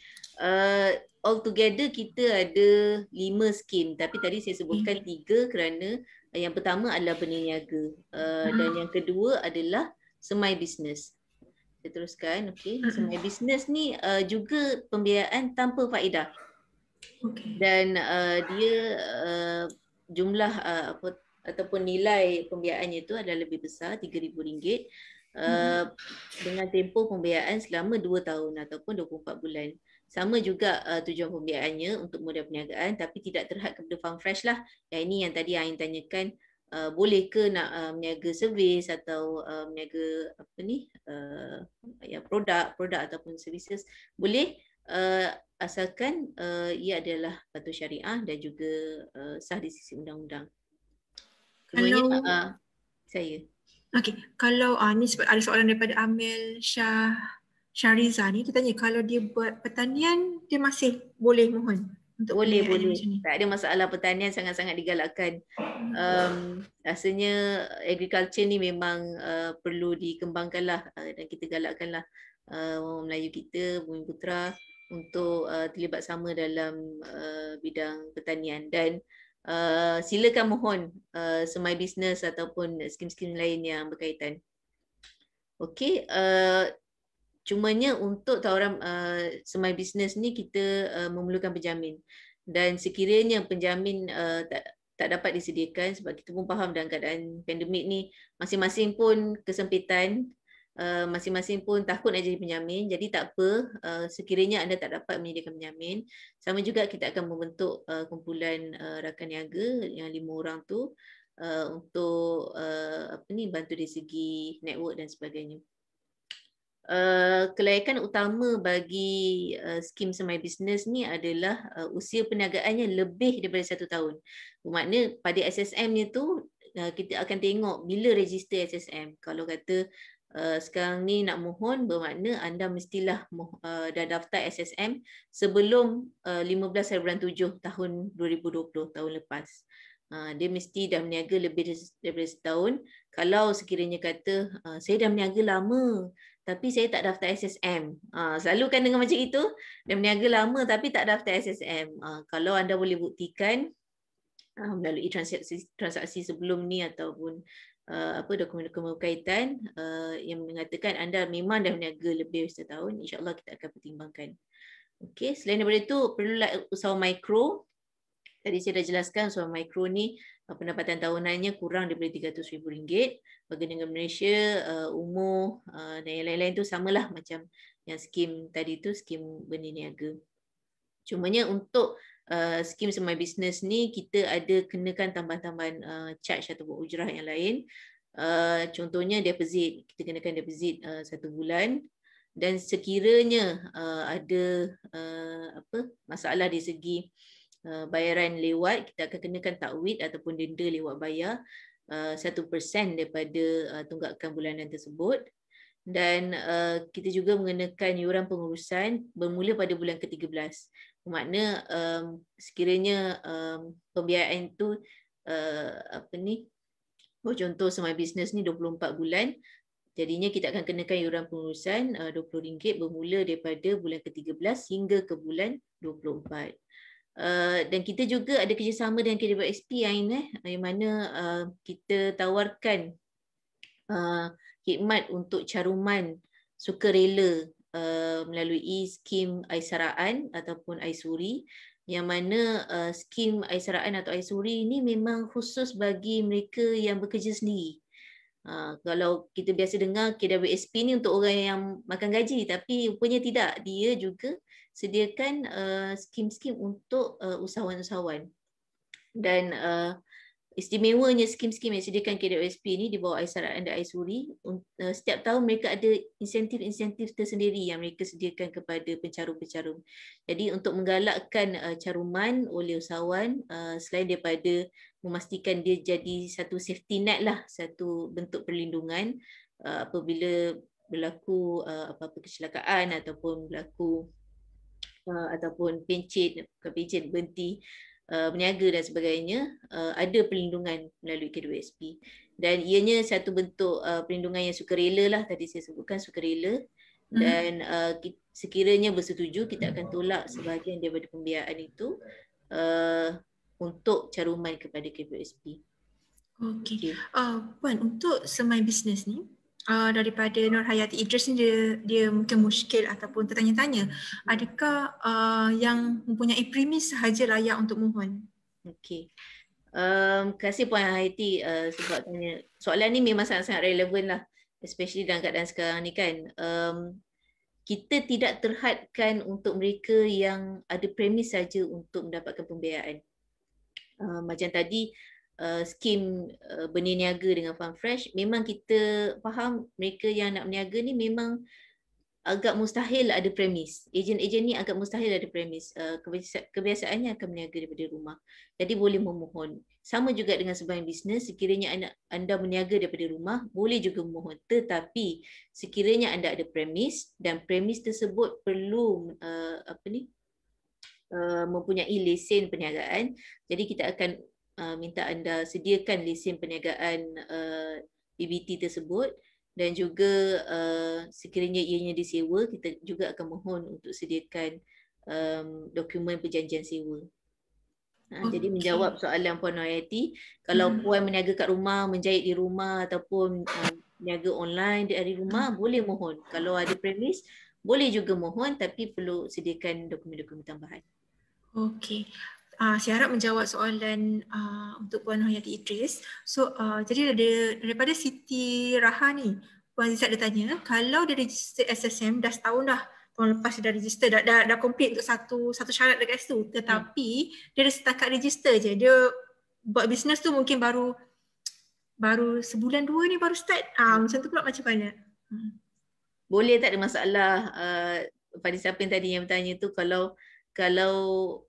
All together kita ada 5 skim, tapi tadi saya sebutkan 3 kerana yang pertama adalah benih niaga dan yang kedua adalah semai bisnes. Saya teruskan. Okey. Semai bisnes ni juga pembiayaan tanpa faedah. Okay. Dan dia jumlah ataupun nilai pembiayaannya itu adalah lebih besar, RM3,000 dengan tempoh pembiayaan selama 2 tahun ataupun 24 bulan. Sama juga tujuan pembiayaannya untuk modal perniagaan tapi tidak terhad kepada Farm Fresh lah. Yang ini yang tadi Ain tanyakan, boleh ke nak meniaga servis atau meniaga produk ataupun services. Boleh, asalkan ia adalah patuh syariah dan juga sah di sisi undang-undang. Kemudian saya. Okey, kalau ni sebab ada soalan daripada Amel Syahriza ni, dia tanya kalau dia buat pertanian dia masih boleh mohon untuk boleh. Tak ada masalah, pertanian sangat-sangat digalakkan. Rasanya agriculture ni memang perlu dikembangkanlah dan kita galakkanlah orang Melayu kita, Bumi Putra untuk terlibat sama dalam bidang pertanian dan silakan mohon semai bisnes ataupun skim-skim lain yang berkaitan. Okey, cumanya untuk tawaran semai bisnes ni kita memerlukan penjamin dan sekiranya penjamin tak dapat disediakan sebab kita pun faham dalam keadaan pandemik ni masing-masing pun kesempitan, masing-masing pun takut nak jadi penjamin. Jadi tak apa, sekiranya anda tak dapat menyediakan penjamin, sama juga kita akan membentuk kumpulan rakan niaga yang 5 orang tu untuk bantu dari segi network dan sebagainya. Kelayakan utama bagi skim Semai Business ni adalah usia perniagaannya lebih daripada 1 tahun. Bermakna pada SSM ni tu kita akan tengok bila register SSM. Kalau kata sekarang ni nak mohon, bermakna anda mestilah dah daftar SSM sebelum 15 hari bulan 7 tahun 2020, tahun lepas. Dia mesti dah berniaga lebih daripada setahun. Kalau sekiranya kata saya dah berniaga lama tapi saya tak daftar SSM. Selalu kan dengan macam itu, dah berniaga lama tapi tak daftar SSM. Kalau anda boleh buktikan melalui transaksi sebelum ni ataupun dokumen-dokumen berkaitan yang mengatakan anda memang dah berniaga lebih dari setahun, insya-Allah kita akan pertimbangkan. Okey, selain daripada itu perlulah usahawan mikro. Tadi saya dah jelaskan usahawan mikro ni pendapatan tahunannya kurang daripada RM300,000. Bagi negara Malaysia, umur dan yang lain-lain tu samalah macam yang skim tadi tu, skim berniaga. Cumanya untuk skim Semai Business ni kita ada kenakan tambahan-tambahan charge ataupun ujrah yang lain. Contohnya deposit, kita kenakan deposit 1 bulan. Dan sekiranya ada masalah di segi bayaran lewat, kita akan kenakan takwid ataupun denda lewat bayar 1% daripada tunggakan bulanan tersebut. Dan kita juga mengenakan yuran pengurusan bermula pada bulan ke-13. Bermakna sekiranya pembiayaan itu contoh Semai Business ni 24 bulan, jadinya kita akan kenakan yuran pengurusan RM20 bermula daripada bulan ke-13 hingga ke bulan 24. Dan kita juga ada kerjasama dengan KWSP yang mana kita tawarkan khidmat untuk caruman sukarela melalui skim Aisaraan ataupun Aisuri, yang mana skim Aisaraan atau Aisuri ini memang khusus bagi mereka yang bekerja sendiri. Kalau kita biasa dengar KWSP ni untuk orang yang makan gaji, tapi rupanya tidak. Dia juga sediakan skim-skim untuk usahawan-usahawan. Dan istimewanya skim-skim yang disediakan KWSP ni di bawah Aisaraan dan Aisuri, setiap tahun mereka ada insentif-insentif tersendiri yang mereka sediakan kepada pencarum-pencarum. Jadi untuk menggalakkan caruman oleh usahawan, selain daripada memastikan dia jadi satu safety net lah, satu bentuk perlindungan apabila berlaku apa-apa kecelakaan ataupun berlaku ataupun pencet, berhenti berniaga dan sebagainya, ada perlindungan melalui KWSP. Dan ianya satu bentuk perlindungan yang sukarela lah, tadi saya sebutkan sukarela. Dan sekiranya bersetuju, kita akan tolak sebahagian daripada pembiayaan itu untuk caruman kepada KWSP. Okey. Puan, untuk Semai Business ni, daripada Nur Hayati Idris ni dia mungkin muskil ataupun tertanya-tanya, adakah yang mempunyai premis sahaja layak untuk mohon? Okey. Terima kasih Puan Hayati sebab tanya. Soalan ni memang sangat-sangat relevan lah, especially dalam keadaan sekarang ni kan. Kita tidak terhadkan untuk mereka yang ada premis saja untuk mendapatkan pembiayaan. Macam tadi, skim berniaga dengan Farm Fresh, memang kita faham mereka yang nak berniaga ni memang agak mustahil ada premis. Ejen-ejen ni agak mustahil ada premis. Kebiasaannya akan berniaga daripada rumah. Jadi boleh memohon. Sama juga dengan Semai Business, sekiranya anda berniaga daripada rumah, boleh juga memohon. Tetapi sekiranya anda ada premis dan premis tersebut perlu mempunyai lesen perniagaan, jadi kita akan minta anda sediakan lesen perniagaan PBT tersebut, dan juga sekiranya ianya disewa, kita juga akan mohon untuk sediakan dokumen perjanjian sewa. Jadi menjawab soalan Puan Hayati, kalau Puan berniaga kat rumah, menjahit di rumah ataupun berniaga online dari rumah, boleh mohon. Kalau ada premis, boleh juga mohon, tapi perlu sediakan dokumen-dokumen tambahan. Okey. Saya harap menjawab soalan untuk Puan Hayati Idris. So, jadi daripada Siti Raha ni, Puan Zizat dia tanya, kalau dia register SSM dah setahun dah, tahun lepas dia dah register, dah complete untuk satu syarat dekat situ, tetapi dia dah setakat register je, dia buat bisnes tu mungkin baru sebulan 2 ni baru start, macam tu pula macam mana? Boleh, tak ada masalah. Pada siapa yang tadi yang bertanya tu, kalau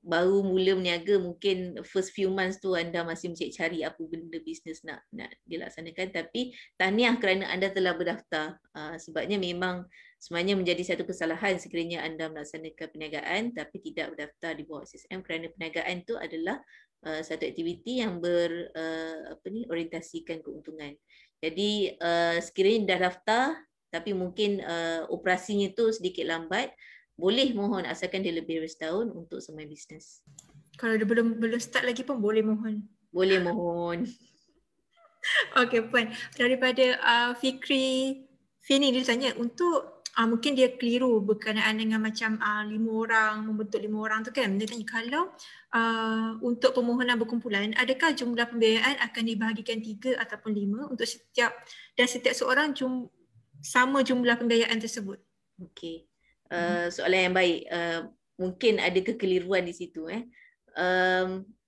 baru mula berniaga, mungkin first few months tu anda masih mencari apa benda bisnes nak dilaksanakan. Tapi tahniah kerana anda telah berdaftar. Sebabnya memang sebenarnya menjadi satu kesalahan sekiranya anda melaksanakan perniagaan tapi tidak berdaftar di bawah SSM, kerana perniagaan tu adalah satu aktiviti yang orientasikan keuntungan. Jadi sekiranya dah daftar tapi mungkin operasinya tu sedikit lambat, boleh mohon asalkan dia lebih dari setahun untuk semai bisnes. Kalau dia belum start lagi pun boleh mohon. Boleh mohon. Okey Puan, daripada Fikri Fini dia tanya untuk mungkin dia keliru berkenaan dengan macam 5 orang, membentuk 5 orang tu kan. Dia tanya kalau untuk permohonan berkumpulan, adakah jumlah pembiayaan akan dibahagikan 3 ataupun 5 untuk setiap seorang sama jumlah pembiayaan tersebut? Okey. Soalan yang baik. Mungkin ada kekeliruan di situ.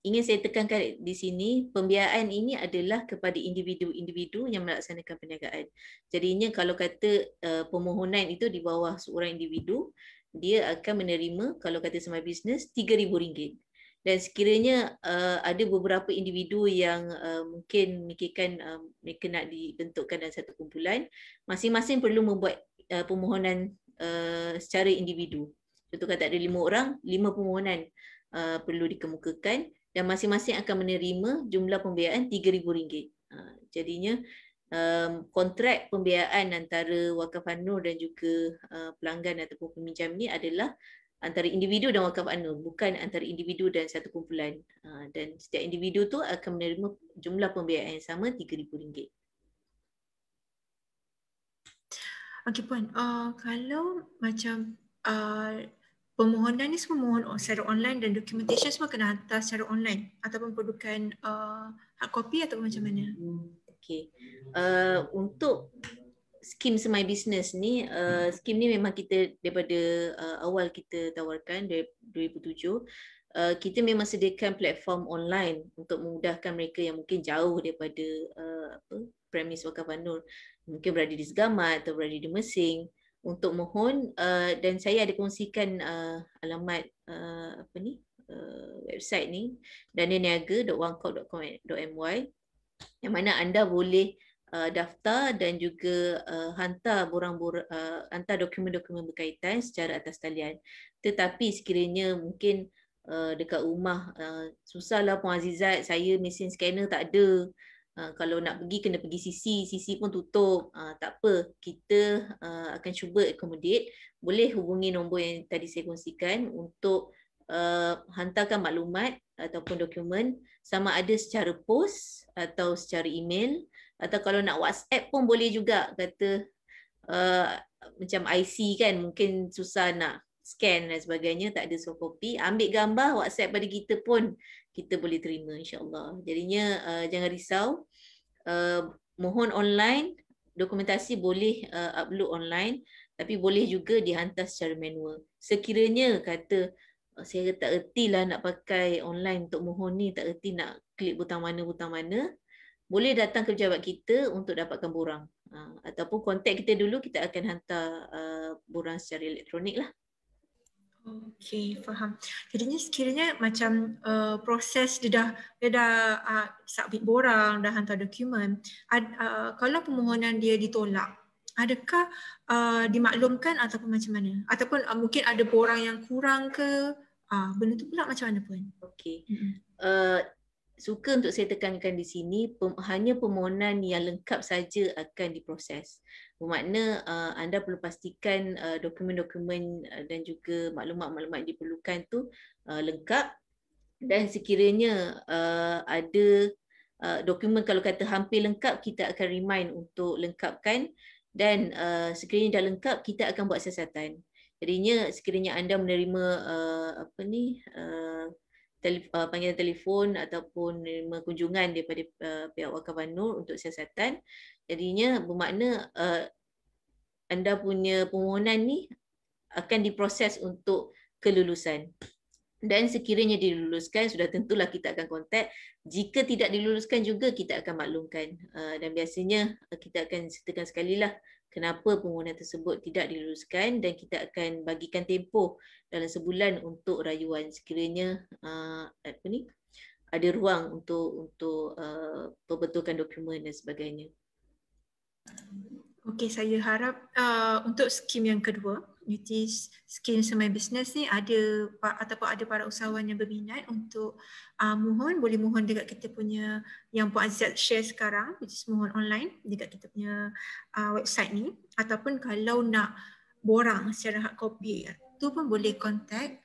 Ingin saya tekankan di sini, pembiayaan ini adalah kepada individu-individu yang melaksanakan perniagaan. Jadinya kalau kata permohonan itu di bawah seorang individu, dia akan menerima, kalau kata semai bisnes, RM3,000. Dan sekiranya ada beberapa individu yang mungkin memikirkan mereka nak dibentukkan dalam satu kumpulan, masing-masing perlu membuat permohonan secara individu. Contoh kata ada 5 orang, 5 permohonan perlu dikemukakan dan masing-masing akan menerima jumlah pembiayaan RM3,000. Jadinya kontrak pembiayaan antara Wakaf An-Nur dan juga pelanggan ataupun peminjam ni adalah antara individu dan Wakaf An-Nur, bukan antara individu dan satu kumpulan. Dan setiap individu tu akan menerima jumlah pembiayaan yang sama RM3,000. Okey Puan, kalau macam permohonan ni semua mohon secara online dan documentation semua kena hantar secara online ataupun perlukan hard copy atau macam mana? Okey. Untuk skim semai bisnes ni, skim ni memang kita daripada awal kita tawarkan dari 2007. Kita memang sediakan platform online untuk memudahkan mereka yang mungkin jauh daripada premis Wakaf An-Nur, mungkin berada di Segamat atau berada di Mersing, untuk mohon. Dan saya ada kongsikan alamat website ni, dananiaga.onecorp.com.my, yang mana anda boleh daftar dan juga hantar hantar dokumen-dokumen berkaitan secara atas talian. Tetapi sekiranya mungkin dekat rumah susahlah Puan Azizat, saya mesin scanner tak ada. Kalau nak pergi kena pergi CC pun tutup. Tak apa, kita akan cuba accommodate. Boleh hubungi nombor yang tadi saya kongsikan untuk hantarkan maklumat ataupun dokumen, sama ada secara post atau secara email, atau kalau nak WhatsApp pun boleh juga. Kata macam IC kan, mungkin susah nak scan dan sebagainya, tak ada soft copy, ambil gambar WhatsApp pada kita pun kita boleh terima, insyaAllah. Jadinya jangan risau. Mohon online, dokumentasi boleh upload online, tapi boleh juga dihantar secara manual. Sekiranya kata saya tak erti lah nak pakai online untuk mohon ni, tak erti nak klik butang mana, boleh datang ke pejabat kita untuk dapatkan borang. Ataupun kontak kita dulu, kita akan hantar borang secara elektronik lah. Okey, faham. Jadinya sekiranya macam proses dia dah submit borang, dah hantar dokumen, kalau permohonan dia ditolak, adakah dimaklumkan ataupun macam mana? Ataupun mungkin ada borang yang kurang ke? Benda tu pula macam mana Puan? Okey. Suka untuk saya tekankan di sini, hanya permohonan yang lengkap saja akan diproses. Bermakna anda perlu pastikan dokumen-dokumen dan juga maklumat-maklumat yang diperlukan tu lengkap, dan sekiranya ada dokumen kalau kata hampir lengkap, kita akan remind untuk lengkapkan, dan sekiranya dah lengkap, kita akan buat siasatan. Jadinya sekiranya anda menerima panggilan telefon ataupun menerima kunjungan daripada pihak Wakaf An-Nur untuk siasatan, jadinya bermakna anda punya permohonan ni akan diproses untuk kelulusan. Dan sekiranya diluluskan, sudah tentulah kita akan kontak. Jika tidak diluluskan juga, kita akan maklumkan. Dan biasanya kita akan sertakan sekali lah kenapa permohonan tersebut tidak diluluskan, dan kita akan bagikan tempoh dalam sebulan untuk rayuan sekiranya ada ruang untuk perbetulkan dokumen dan sebagainya. Okey, saya harap untuk skim yang kedua, which is skim Semai Business ni, ada ataupun ada para usahawan yang berminat untuk boleh mohon dekat kita punya yang Puan Azizat share sekarang, which is mohon online dekat kita punya website ni, ataupun kalau nak borang secara hard copy tu pun boleh contact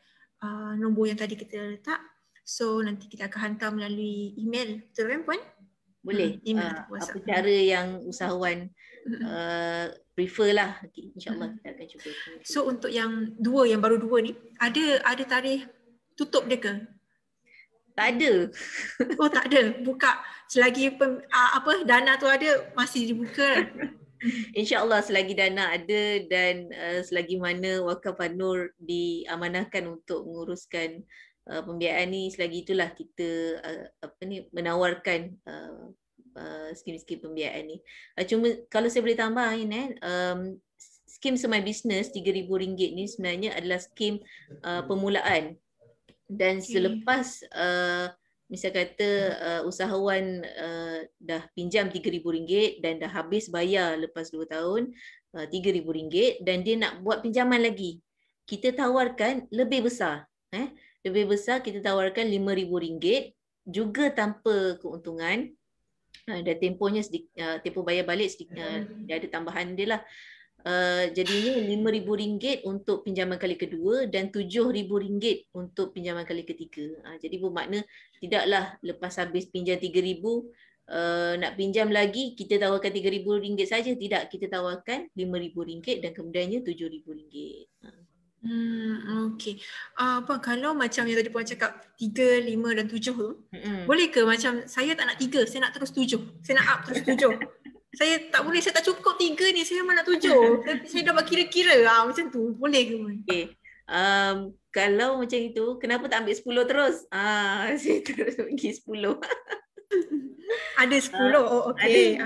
nombor yang tadi kita letak. So nanti kita akan hantar melalui email, betul kan Puan? Boleh. Apa cara yang usahawan prefer lah. InsyaAllah kita akan cuba. So untuk yang baru dua ni, ada tarikh tutup dia ke? Tak ada. Oh tak ada. Buka selagi dana tu ada, masih dibuka. InsyaAllah selagi dana ada dan selagi mana Wakaf An-Nur diamanahkan untuk menguruskan pembiayaan ni, selagi itulah kita menawarkan skim-skim pembiayaan ni. Cuma kalau saya boleh tambah skim Semai Business RM3,000 ni sebenarnya adalah skim permulaan, dan selepas misal kata usahawan dah pinjam RM3,000 dan dah habis bayar lepas 2 tahun RM3,000 dan dia nak buat pinjaman lagi, kita tawarkan lebih besar. Lebih besar, kita tawarkan RM5,000 juga tanpa keuntungan, dan tempohnya tempoh bayar balik dia ada tambahan dia lah. Jadinya RM5,000 untuk pinjaman kali kedua dan RM7,000 untuk pinjaman kali ketiga. Jadi bermakna tidaklah lepas habis pinjam RM3,000 nak pinjam lagi kita tawarkan RM3,000 saja, tidak, kita tawarkan RM5,000 dan kemudiannya RM7,000. Okey. Kalau macam yang tadi Puan cakap 3, 5 dan 7 tu, boleh ke macam saya tak nak 3, saya nak terus 7. Saya nak up terus 7. Saya tak boleh, saya tak cukup 3 ni, saya memang nak 7. Saya dah buat kira-kira macam tu. Boleh ke Puan? Okey. Kalau macam itu, kenapa tak ambil 10 terus? Saya terus pergi 10. Ada 10. Okey.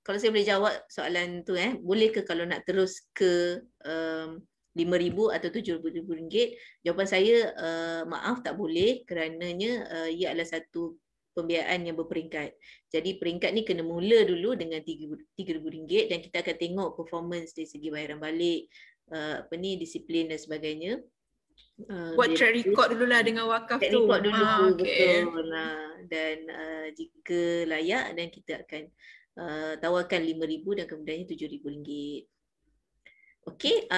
Kalau saya boleh jawab soalan tu, boleh ke kalau nak terus ke RM5,000 atau RM7,000? Jawapan saya maaf, tak boleh, kerananya ia adalah satu pembiayaan yang berperingkat. Jadi peringkat ni kena mula dulu dengan RM3,000 dan kita akan tengok performance dari segi bayaran balik, disiplin dan sebagainya. Buat track record dululah dengan wakaf tu. Track record dulu, betul. Dan jika layak, dan kita akan tawarkan RM5,000 dan kemudiannya RM7,000. Okey,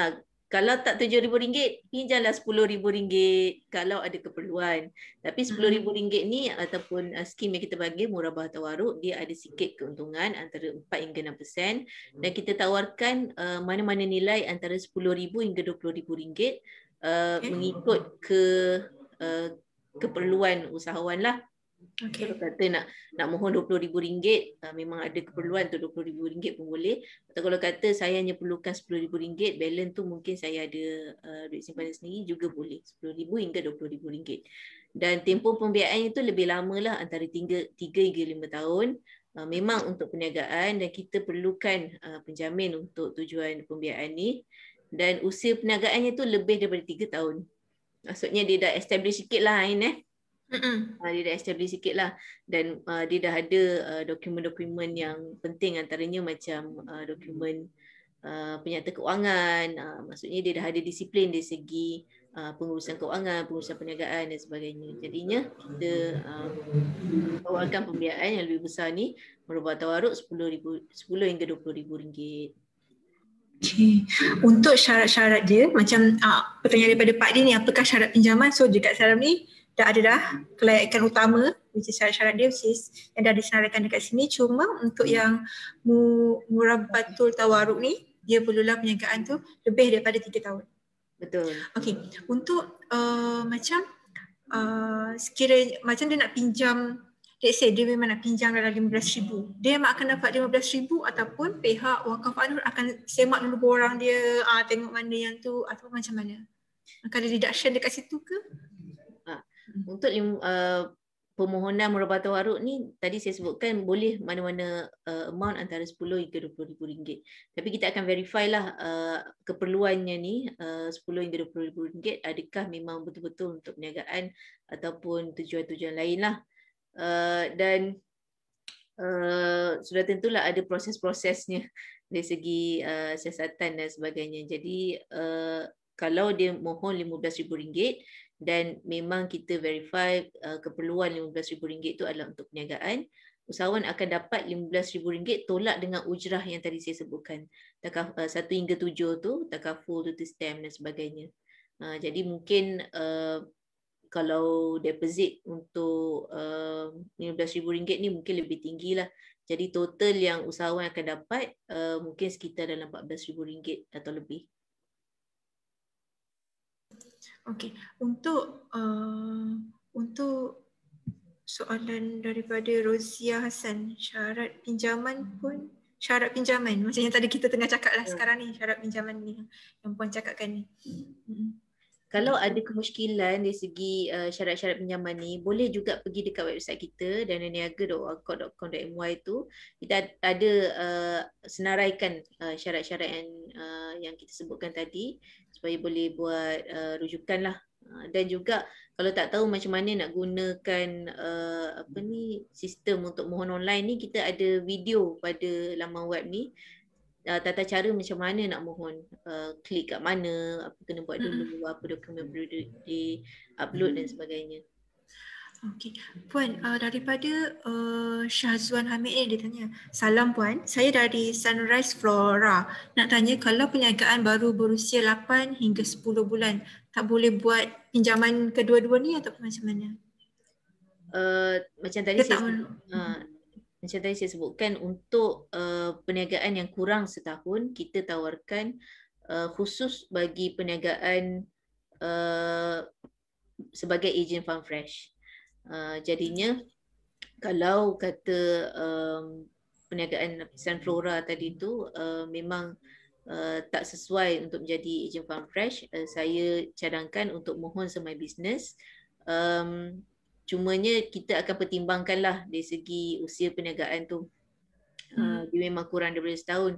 kalau tak RM7,000, pinjamlah RM10,000 kalau ada keperluan. Tapi RM10,000 ni ataupun skim yang kita bagi murabah tawaruk, dia ada sikit keuntungan antara 4 hingga 6%, dan kita tawarkan mana-mana nilai antara RM10,000 hingga RM20,000 mengikut keperluan usahawan lah. Kalau kata nak mohon RM20,000, memang ada keperluan untuk RM20,000 pun boleh. Atau kalau kata saya hanya perlukan RM10,000, balance tu mungkin saya ada duit simpanan sendiri, juga boleh, RM10,000 hingga RM20,000. Dan tempoh pembiayaan itu lebih lama lah, antara 3 hingga 5 tahun. Memang untuk perniagaan, dan kita perlukan penjamin untuk tujuan pembiayaan ni, dan usia perniagaannya tu lebih daripada 3 tahun. Maksudnya dia dah establish sikit lah dia dah establish sikit lah, dan dia dah ada dokumen-dokumen yang penting, antaranya macam dokumen penyata keuangan, maksudnya dia dah ada disiplin dari segi pengurusan keuangan, pengurusan perniagaan dan sebagainya. Jadinya kita tawarkan pembiayaan yang lebih besar ni, merubah tawaruk RM10 hingga RM20,000. Okay. Untuk syarat-syarat dia, macam pertanyaan daripada Pak Din ni, apakah syarat pinjaman? So dekat salam ni dah ada kelayakan utama, which is syarat-syarat dia, which is yang dah disenaraikan dekat sini. Cuma untuk yang murabatul tawaruk ni, dia perlulah perniagaan tu lebih daripada 3 tahun. Betul. Okey, untuk macam sekiranya macam dia nak pinjam, let's say dia memang nak pinjam dalam RM15,000, dia memang akan dapat RM15,000 ataupun pihak Wakaf An-Nur akan semak dulu borang dia, tengok mana yang tu, atau macam mana? Akan ada deduction dekat situ ke? Untuk permohonan murabah tawaruk ni tadi saya sebutkan boleh mana-mana amount antara 10 hingga RM20,000. Tapi kita akan verify lah keperluannya ni 10 hingga RM20,000 adakah memang betul-betul untuk perniagaan ataupun tujuan-tujuan lain lah. Dan sudah tentulah ada proses-prosesnya dari segi siasatan dan sebagainya. Jadi kalau dia mohon RM15,000 dan memang kita verify keperluan RM15,000 itu adalah untuk perniagaan, usahawan akan dapat RM15,000 tolak dengan ujrah yang tadi saya sebutkan. 1 hingga 7 tu, takaful, duty stamp dan sebagainya. Jadi mungkin kalau deposit untuk RM15,000 ni mungkin lebih tinggi lah. Jadi total yang usahawan akan dapat mungkin sekitar dalam RM14,000 atau lebih. Okey, untuk soalan daripada Rozia Hassan, syarat pinjaman macam yang tadi kita tengah cakap lah sekarang ni, syarat pinjaman ni yang puan cakapkan ni. Kalau ada kemusykilan dari segi syarat-syarat pinjaman ni, boleh juga pergi dekat website kita dananiaga.org.com.my tu. Kita ada senaraikan syarat-syarat yang kita sebutkan tadi supaya boleh buat rujukan lah. Dan juga kalau tak tahu macam mana nak gunakan sistem untuk mohon online ni, kita ada video pada laman web ni. Tata cara macam mana nak mohon, klik kat mana, apa kena buat dulu, apa dokumen perlu di-upload dan sebagainya. Okey, Puan, daripada Syahzuan Hamid ni dia tanya, salam Puan, saya dari Sunrise Flora. Nak tanya kalau perniagaan baru berusia 8 hingga 10 bulan, tak boleh buat pinjaman kedua-dua ni atau macam mana? Macam tadi saya sebutkan, untuk perniagaan yang kurang setahun, kita tawarkan khusus bagi perniagaan sebagai ejen farm fresh. Jadinya kalau kata perniagaan Sunflora tadi tu memang tak sesuai untuk menjadi ejen farm fresh, saya cadangkan untuk mohon semai bisnes. Cumanya kita akan pertimbangkanlah dari segi usia perniagaan tu. Dia memang kurang daripada setahun.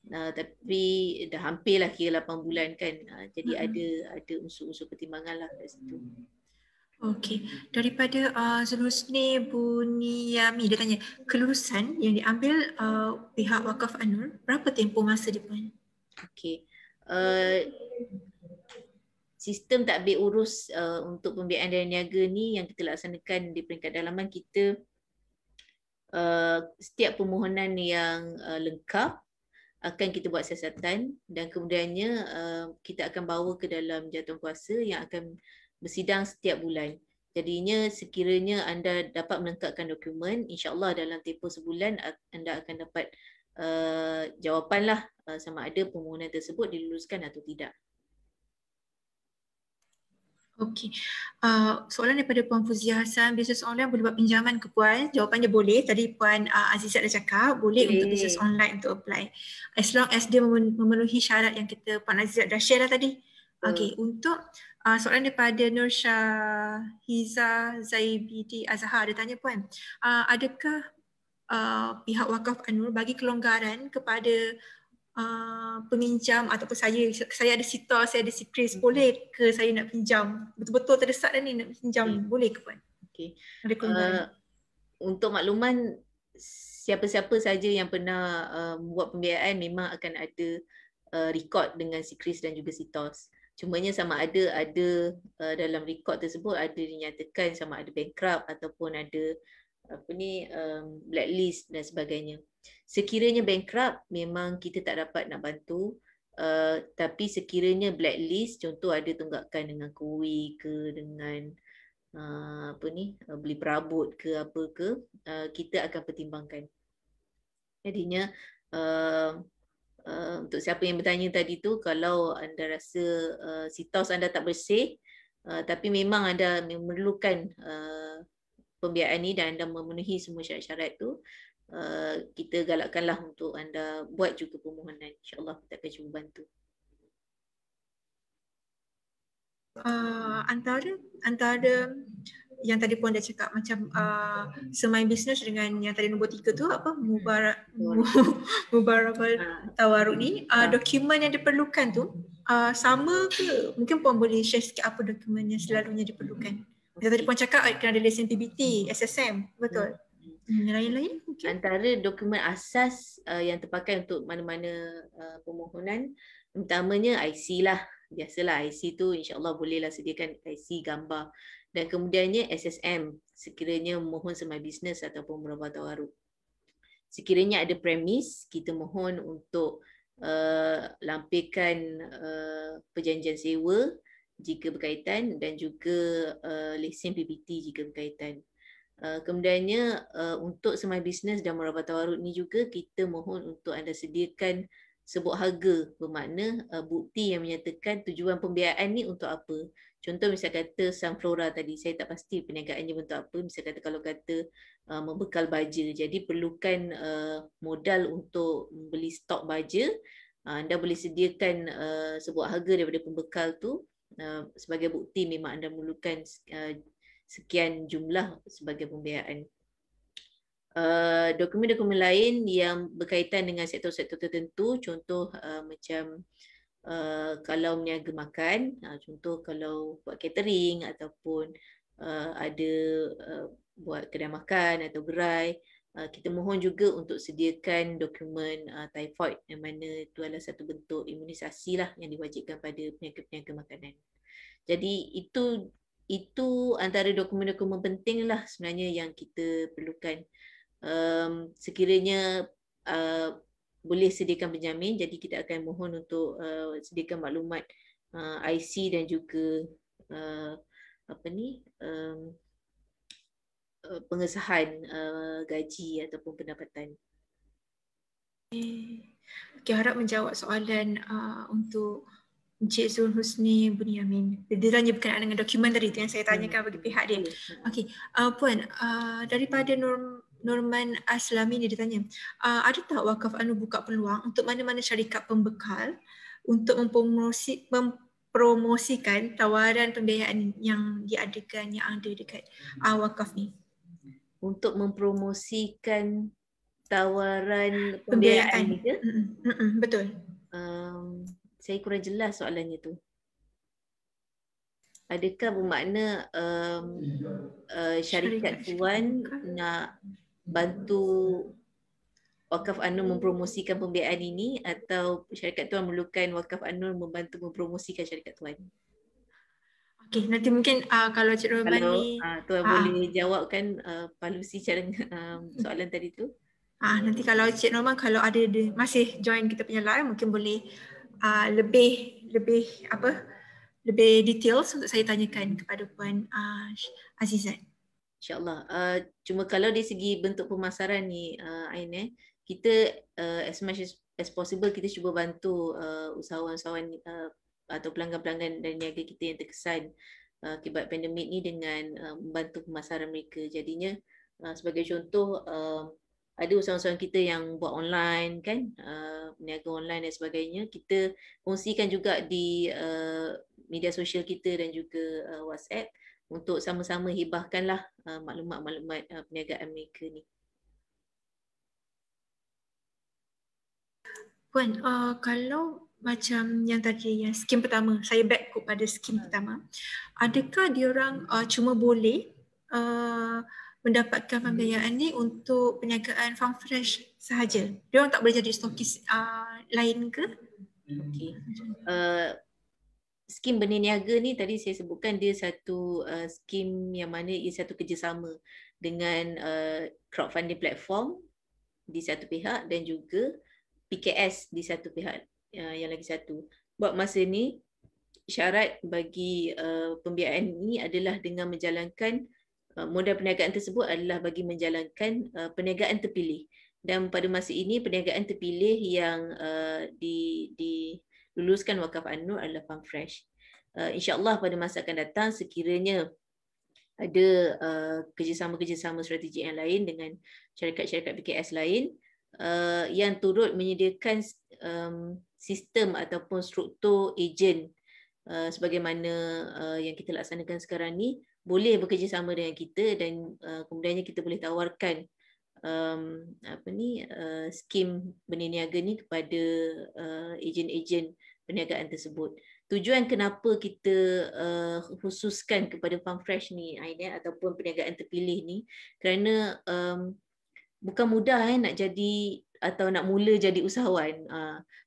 Tapi dah hampirlah kira 8 bulan kan. Jadi ada unsur-unsur pertimbangan lah kat situ. Okey, daripada Zulhusni Buniyami dia tanya, kelulusan yang diambil pihak Wakaf An-Nur, berapa tempoh masa dia Puan? Okey. Sistem tadbir urus untuk pembiayaan dan niaga ni yang kita laksanakan di peringkat dalaman kita, setiap permohonan yang lengkap akan kita buat siasatan dan kemudiannya kita akan bawa ke dalam jawatankuasa yang akan bersidang setiap bulan. Jadinya sekiranya anda dapat melengkapkan dokumen, insya-Allah dalam tempoh sebulan anda akan dapat jawapan lah sama ada permohonan tersebut diluluskan atau tidak. Okey. Soalan daripada Puan Fuzia Hassan, bisnes online boleh buat pinjaman ke Puan? Jawapannya boleh. Tadi Puan Azizat dah cakap, boleh untuk bisnes online untuk apply. As long as dia memenuhi syarat yang Puan Azizat dah share lah tadi. Okey, untuk soalan daripada Nur Syahiza Zaibidi Azhar, dia tanya Puan, adakah pihak Wakaf An-Nur bagi kelonggaran kepada peminjam ataupun saya ada sitar, saya ada sikris, boleh ke saya nak pinjam? Betul-betul terdesak dah ni nak pinjam, boleh ke Puan? Okey. Ada untuk makluman, siapa-siapa saja yang pernah membuat pembiayaan memang akan ada rekod dengan sikris dan juga sitos. Cumanya sama ada dalam rekod tersebut ada dinyatakan sama ada bankrupt ataupun ada blacklist dan sebagainya. Sekiranya bankrupt memang kita tak dapat nak bantu, tapi sekiranya blacklist, contoh ada tunggakan dengan kuih ke, dengan beli perabot ke apa ke, kita akan pertimbangkan. Jadinya untuk siapa yang bertanya tadi tu, kalau anda rasa sitos anda tak bersih, tapi memang anda memerlukan pembiayaan ni dan anda memenuhi semua syarat-syarat tu, kita galakkanlah untuk anda buat juga permohonan. InsyaAllah kita akan cuba bantu. Antara yang tadi pun dah cakap macam semai bisnes dengan yang tadi nombor 3 tu apa mubarabal tawaruk ni, dokumen yang diperlukan tu sama ke? Mungkin puan boleh share sikit apa dokumen yang selalunya diperlukan. Macam tadi puan cakap kena ada lesen PBT, SSM, betul? Yang lain-lain mungkin? Antara dokumen asas yang terpakai untuk mana-mana permohonan, utamanya IC lah. Biasalah IC tu insya-Allah bolehlah sediakan IC gambar. Dan kemudiannya SSM sekiranya mohon semai bisnes ataupun murabah tawaruk. Sekiranya ada premis, kita mohon untuk lampirkan perjanjian sewa jika berkaitan dan juga lesen PBT jika berkaitan. Kemudiannya untuk semai bisnes dan murabah tawaruk ni juga kita mohon untuk anda sediakan sebut harga, bermakna bukti yang menyatakan tujuan pembiayaan ni untuk apa. Contoh misal kata Sunflora tadi, saya tak pasti perniagaannya untuk apa. Misal kata kalau kata membekal baja, jadi perlukan modal untuk beli stok baja, anda boleh sediakan sebut harga daripada pembekal tu sebagai bukti memang anda memerlukan sekian jumlah sebagai pembiayaan. Dokumen-dokumen lain yang berkaitan dengan sektor-sektor tertentu, contoh macam kalau meniaga makan, contoh kalau buat catering ataupun ada buat kedai makan atau gerai, kita mohon juga untuk sediakan dokumen typhoid, yang mana itu adalah satu bentuk imunisasi lah yang diwajibkan pada peniaga-peniaga makanan. Jadi itu antara dokumen-dokumen penting lah sebenarnya yang kita perlukan. Sekiranya boleh sediakan penjamin, jadi kita akan mohon untuk sediakan maklumat IC dan juga pengesahan gaji ataupun pendapatan. Okay, harap menjawab soalan untuk Encik Zul Husni Bunyamin. Dia tanya berkenaan dengan dokumen tadi tu yang saya tanyakan bagi pihak dia. Okey, Puan, daripada Norman Aslami dia tanya, ada tak Wakaf Anu buka peluang untuk mana-mana syarikat pembekal untuk mempromosikan tawaran pembiayaan yang diadakan, yang ada dekat Wakaf ni? Untuk mempromosikan tawaran pembiayaan ni ke? Betul. Saya kurang jelas soalannya tu. Adakah bermakna syarikat tuan nak bantu Wakaf An-Nur mempromosikan pembiayaan ini, atau syarikat tuan memerlukan Wakaf An-Nur membantu mempromosikan syarikat tuan? Okey, nanti mungkin kalau Cik Roman ni tuan boleh jawabkan palusi cara soalan tadi tu. Nanti kalau Cik Roman kalau ada masih join kita punya live, mungkin boleh lebih details untuk saya tanyakan kepada Puan Azizat. InsyaAllah. Cuma kalau dari segi bentuk pemasaran ni, Ain, kita as much as possible kita cuba bantu usahawan-usahawan atau pelanggan-pelanggan dan niaga kita yang terkesan akibat pandemik ni dengan membantu pemasaran mereka. Jadinya sebagai contoh, ada usahawan-usahawan kita yang buat online kan, niaga online dan sebagainya. Kita kongsikan juga di media sosial kita dan juga WhatsApp untuk sama-sama hibahkanlah maklumat-maklumat perniagaan mereka ni. Puan, kalau macam yang tadi, yang skim pertama, saya back pada skim pertama, adakah diorang cuma boleh mendapatkan pembiayaan ni untuk perniagaan farm fresh sahaja? Diorang tak boleh jadi stokis lain ke? Okey. Skim berniaga ni tadi saya sebutkan dia satu skim yang mana ia satu kerjasama dengan crowdfunding platform di satu pihak dan juga PKS di satu pihak yang lagi satu. Buat masa ni syarat bagi pembiayaan ini adalah dengan menjalankan modal perniagaan tersebut adalah bagi menjalankan perniagaan terpilih. Dan pada masa ini perniagaan terpilih yang diluluskan Wakaf An-Nur adalah Farm Fresh. InsyaAllah pada masa akan datang sekiranya ada kerjasama-kerjasama strategik yang lain dengan syarikat-syarikat PKS lain yang turut menyediakan sistem ataupun struktur ejen sebagaimana yang kita laksanakan sekarang ni, boleh bekerjasama dengan kita dan kemudiannya kita boleh tawarkan skim berniaga ni kepada ejen-ejen perniagaan tersebut. Tujuan kenapa kita khususkan kepada Farm Fresh ni, Ain, ataupun perniagaan terpilih ni, kerana bukan mudah nak jadi atau nak mula jadi usahawan.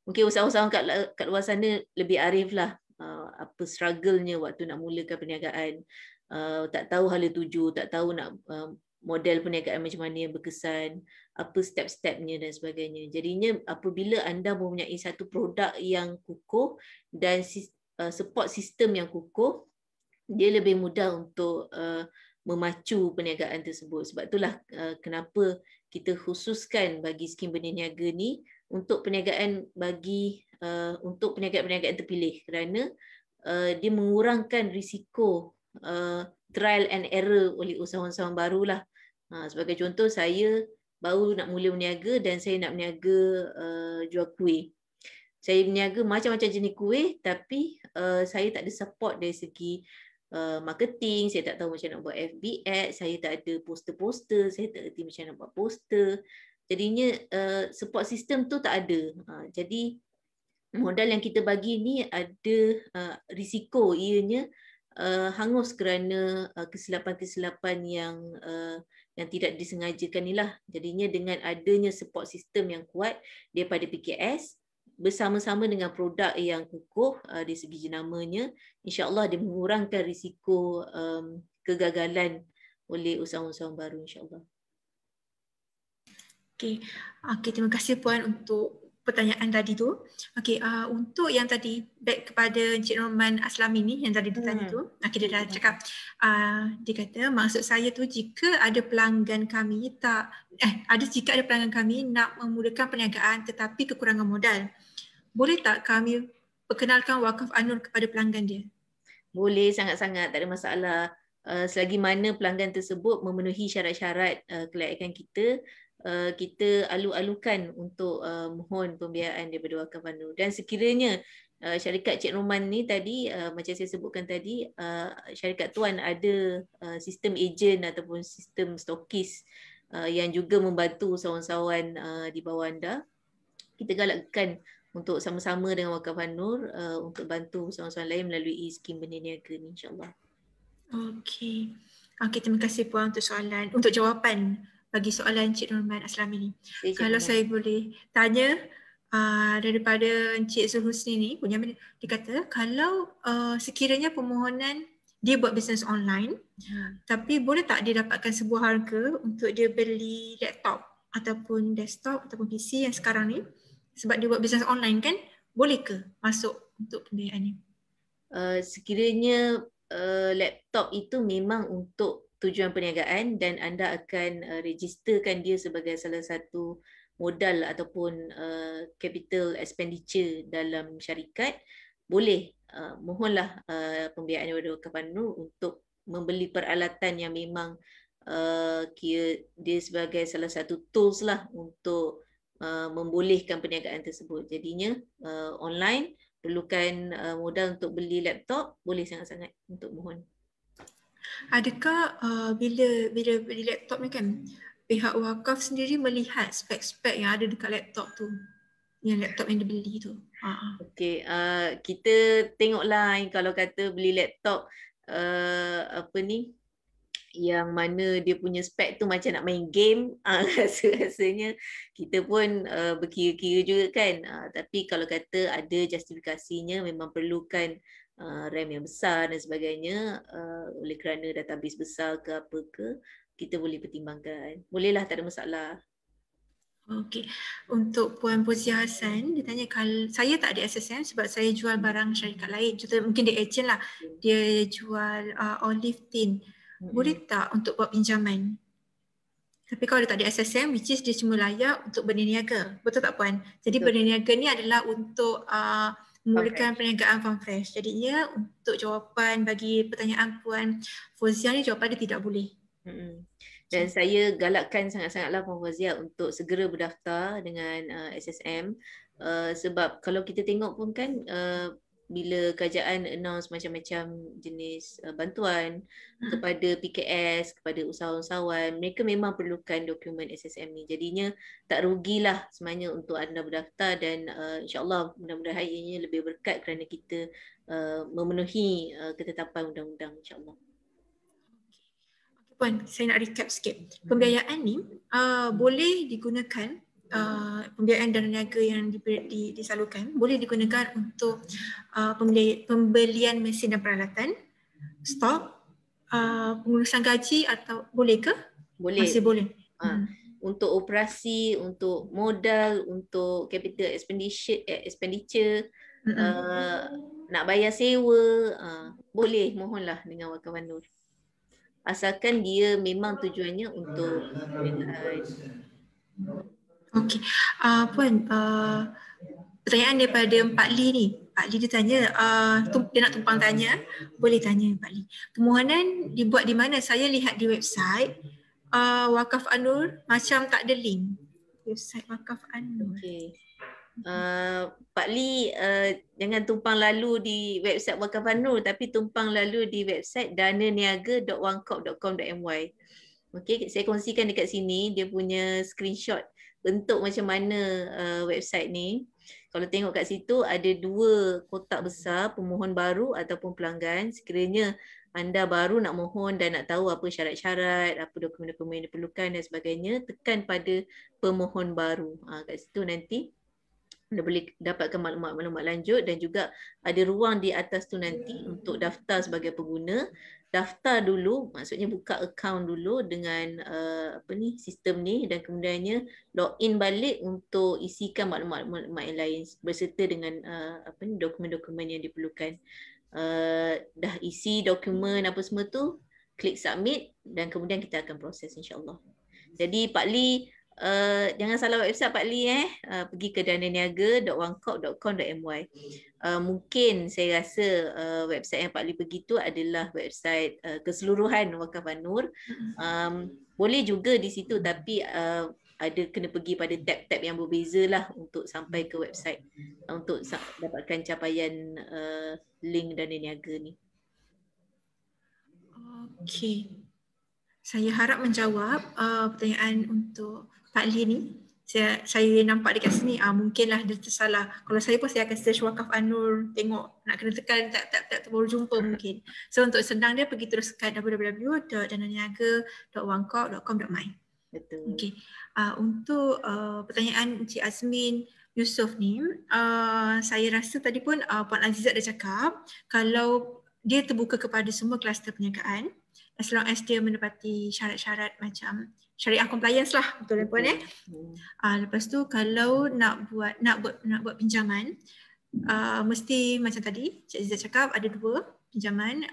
Mungkin usahawan kat luar sana lebih arif lah apa struggle-nya waktu nak mulakan perniagaan. Tak tahu hala tuju, tak tahu nak model perniagaan macam mana yang berkesan, apa step-stepnya dan sebagainya. Jadinya apabila anda mempunyai satu produk yang kukuh dan support sistem yang kukuh, dia lebih mudah untuk memacu perniagaan tersebut. Sebab itulah kenapa kita khususkan bagi skim berniaga ni untuk perniagaan untuk perniagaan-perniagaan terpilih, kerana dia mengurangkan risiko trial and error oleh usahawan-usahawan barulah. Sebagai contoh, saya baru nak mula berniaga dan saya nak berniaga jual kuih. Saya berniaga macam-macam jenis kuih, tapi saya tak ada support dari segi marketing, saya tak tahu macam nak buat FB ads, saya tak ada poster-poster, saya tak erti macam nak buat poster. Jadinya support system tu tak ada. Jadi modal yang kita bagi ni ada risiko ianya hangus kerana kesilapan-kesilapan yang tidak disengajakan inilah. Jadinya dengan adanya support system yang kuat daripada PKS bersama-sama dengan produk yang kukuh dari segi jenamanya, insya-Allah dia mengurangkan risiko kegagalan oleh usahawan-usahawan baru, insya-Allah. Okey, terima kasih Puan untuk pertanyaan tadi tu. Okey, untuk yang tadi back kepada Encik Norman Aslami ni yang tadi bertanya tu, dia dah cakap, dia kata maksud saya tu jika ada pelanggan kami nak memulakan perniagaan tetapi kekurangan modal, boleh tak kami perkenalkan Wakaf An-Nur kepada pelanggan dia? Boleh, sangat-sangat, tak ada masalah. Selagi mana pelanggan tersebut memenuhi syarat-syarat kelayakan kita, kita alu-alukan untuk mohon pembiayaan daripada Wakaf An-Nur. Dan sekiranya syarikat Cik Roman ni tadi, macam saya sebutkan tadi, syarikat tuan ada sistem ejen ataupun sistem stokis yang juga membantu usahawan-usahawan di bawah anda, kita galakkan untuk sama-sama dengan Wakaf An-Nur untuk bantu usahawan-usahawan lain melalui skim berniaga ni, insya-Allah. Okey, terima kasih Puan untuk jawapan bagi soalan Encik Norman Aslami ni. Kalau saya boleh tanya daripada Encik Zulhusni ni, dia kata kalau sekiranya permohonan dia buat bisnes online, tapi boleh tak dia dapatkan sebuah harga untuk dia beli laptop ataupun desktop ataupun PC yang sekarang ni, sebab dia buat bisnes online kan, boleh ke masuk untuk pembiayaan ni? Sekiranya laptop itu memang untuk tujuan perniagaan dan anda akan registerkan dia sebagai salah satu modal ataupun capital expenditure dalam syarikat, boleh mohonlah pembiayaan daripada Wakaf An-Nur untuk membeli peralatan yang memang kira dia sebagai salah satu tools lah untuk membolehkan perniagaan tersebut. Jadinya online perlukan modal untuk beli laptop, boleh sangat-sangat untuk mohon. Adakah bila beli laptop ni kan, pihak wakaf sendiri melihat spek-spek yang ada dekat laptop tu, yang laptop yang dibeli tu? Okey, kita tengoklah kalau kata beli laptop yang mana dia punya spek tu macam nak main game, rasanya kita pun berkira-kira juga kan. Tapi kalau kata ada justifikasinya, memang perlukan RAM yang besar dan sebagainya, oleh kerana database besar ke apa ke, kita boleh pertimbangkan. Bolehlah, tak ada masalah. Okey, untuk Puan Poziah Hassan, dia tanya kalau saya tak ada SSM sebab saya jual barang syarikat lain, contoh mungkin dia agent lah, dia jual olive tin, boleh tak untuk buat pinjaman? Tapi kalau dia tak ada SSM, which is dia cuma layak untuk berniaga, betul tak Puan? Jadi berniaga ni adalah untuk memulakan perniagaan Farm Fresh. Jadinya untuk jawapan bagi pertanyaan Puan Fauziah ni, jawapan dia tidak boleh. Dan saya galakkan sangat-sangatlah Puan Fauziah untuk segera berdaftar dengan SSM, sebab kalau kita tengok pun kan bila kerajaan announce macam-macam jenis bantuan kepada PKS, kepada usahawan-usahawan, mereka memang perlukan dokumen SSM ni. Jadinya tak rugilah sebenarnya untuk anda berdaftar, dan insyaAllah mudah-mudahan ianya lebih berkat kerana kita memenuhi ketetapan undang-undang, insyaAllah. Puan, saya nak recap sikit. Pembiayaan ni boleh digunakan, pembiayaan dana niaga yang disalurkan boleh digunakan untuk pembelian mesin dan peralatan, stok, pengurusan gaji, atau boleh ke? Boleh. Masih boleh. Untuk operasi, untuk modal, untuk capital expenditure, nak bayar sewa, boleh, mohonlah dengan Wakaf An-Nur. Asalkan dia memang tujuannya untuk perniagaan. Okey. Puan, pertanyaan daripada Pak Lee ni. Pak Lee dia tanya, dia nak tumpang tanya. Boleh tanya Pak Lee. Permohonan dibuat di mana? Saya lihat di website Wakaf An-Nur macam tak ada link. Website Wakaf An-Nur. Okey. Pak Lee, jangan tumpang lalu di website Wakaf An-Nur, tapi tumpang lalu di website dananiaga.onecorp.com.my. Okey, saya kongsikan dekat sini dia punya screenshot bentuk macam mana website ni. Kalau tengok kat situ ada 2 kotak besar, pemohon baru ataupun pelanggan. Sekiranya anda baru nak mohon dan nak tahu apa syarat-syarat, apa dokumen-dokumen yang diperlukan dan sebagainya, tekan pada pemohon baru. Kat situ nanti anda boleh dapatkan maklumat-maklumat lanjut, dan juga ada ruang di atas tu nanti untuk daftar sebagai pengguna. Daftar dulu, maksudnya buka akaun dulu dengan sistem ni, dan kemudiannya login balik untuk isikan maklumat-maklumat yang lain berserta dengan dokumen-dokumen yang diperlukan. Dah isi dokumen apa semua tu, klik submit dan kemudian kita akan proses, insya-Allah. Jadi Pak Lee, jangan salah website Pak Lee, pergi ke dananiaga.onecorp.com.my. Mungkin saya rasa website yang Pak Lee pergi tu adalah website keseluruhan Wakaf An-Nur. Boleh juga di situ, tapi ada kena pergi pada tab-tab yang berbeza lah untuk sampai ke website untuk dapatkan capaian link Dana Niaga ni. Okey. Saya harap menjawab pertanyaan untuk Pak Lee ni. Saya nampak dekat sini, mungkinlah dia tersalah. Kalau saya pun saya akan search Wakaf An-Nur, tek nak kena tekan tab-tab baru jumpa mungkin. So untuk senang dia pergi teruskan www.dananiaga.onecorp.com.my. Betul. Okey. Untuk pertanyaan Encik Azmin Yusof ni, saya rasa tadi pun Puan Azizat dah cakap kalau dia terbuka kepada semua kluster perniagaan, as long as dia menepati syarat-syarat macam syariah compliance lah, betul ya Puan? Lepas tu kalau nak buat pinjaman, mesti macam tadi Cik Azizat cakap ada 2 pinjaman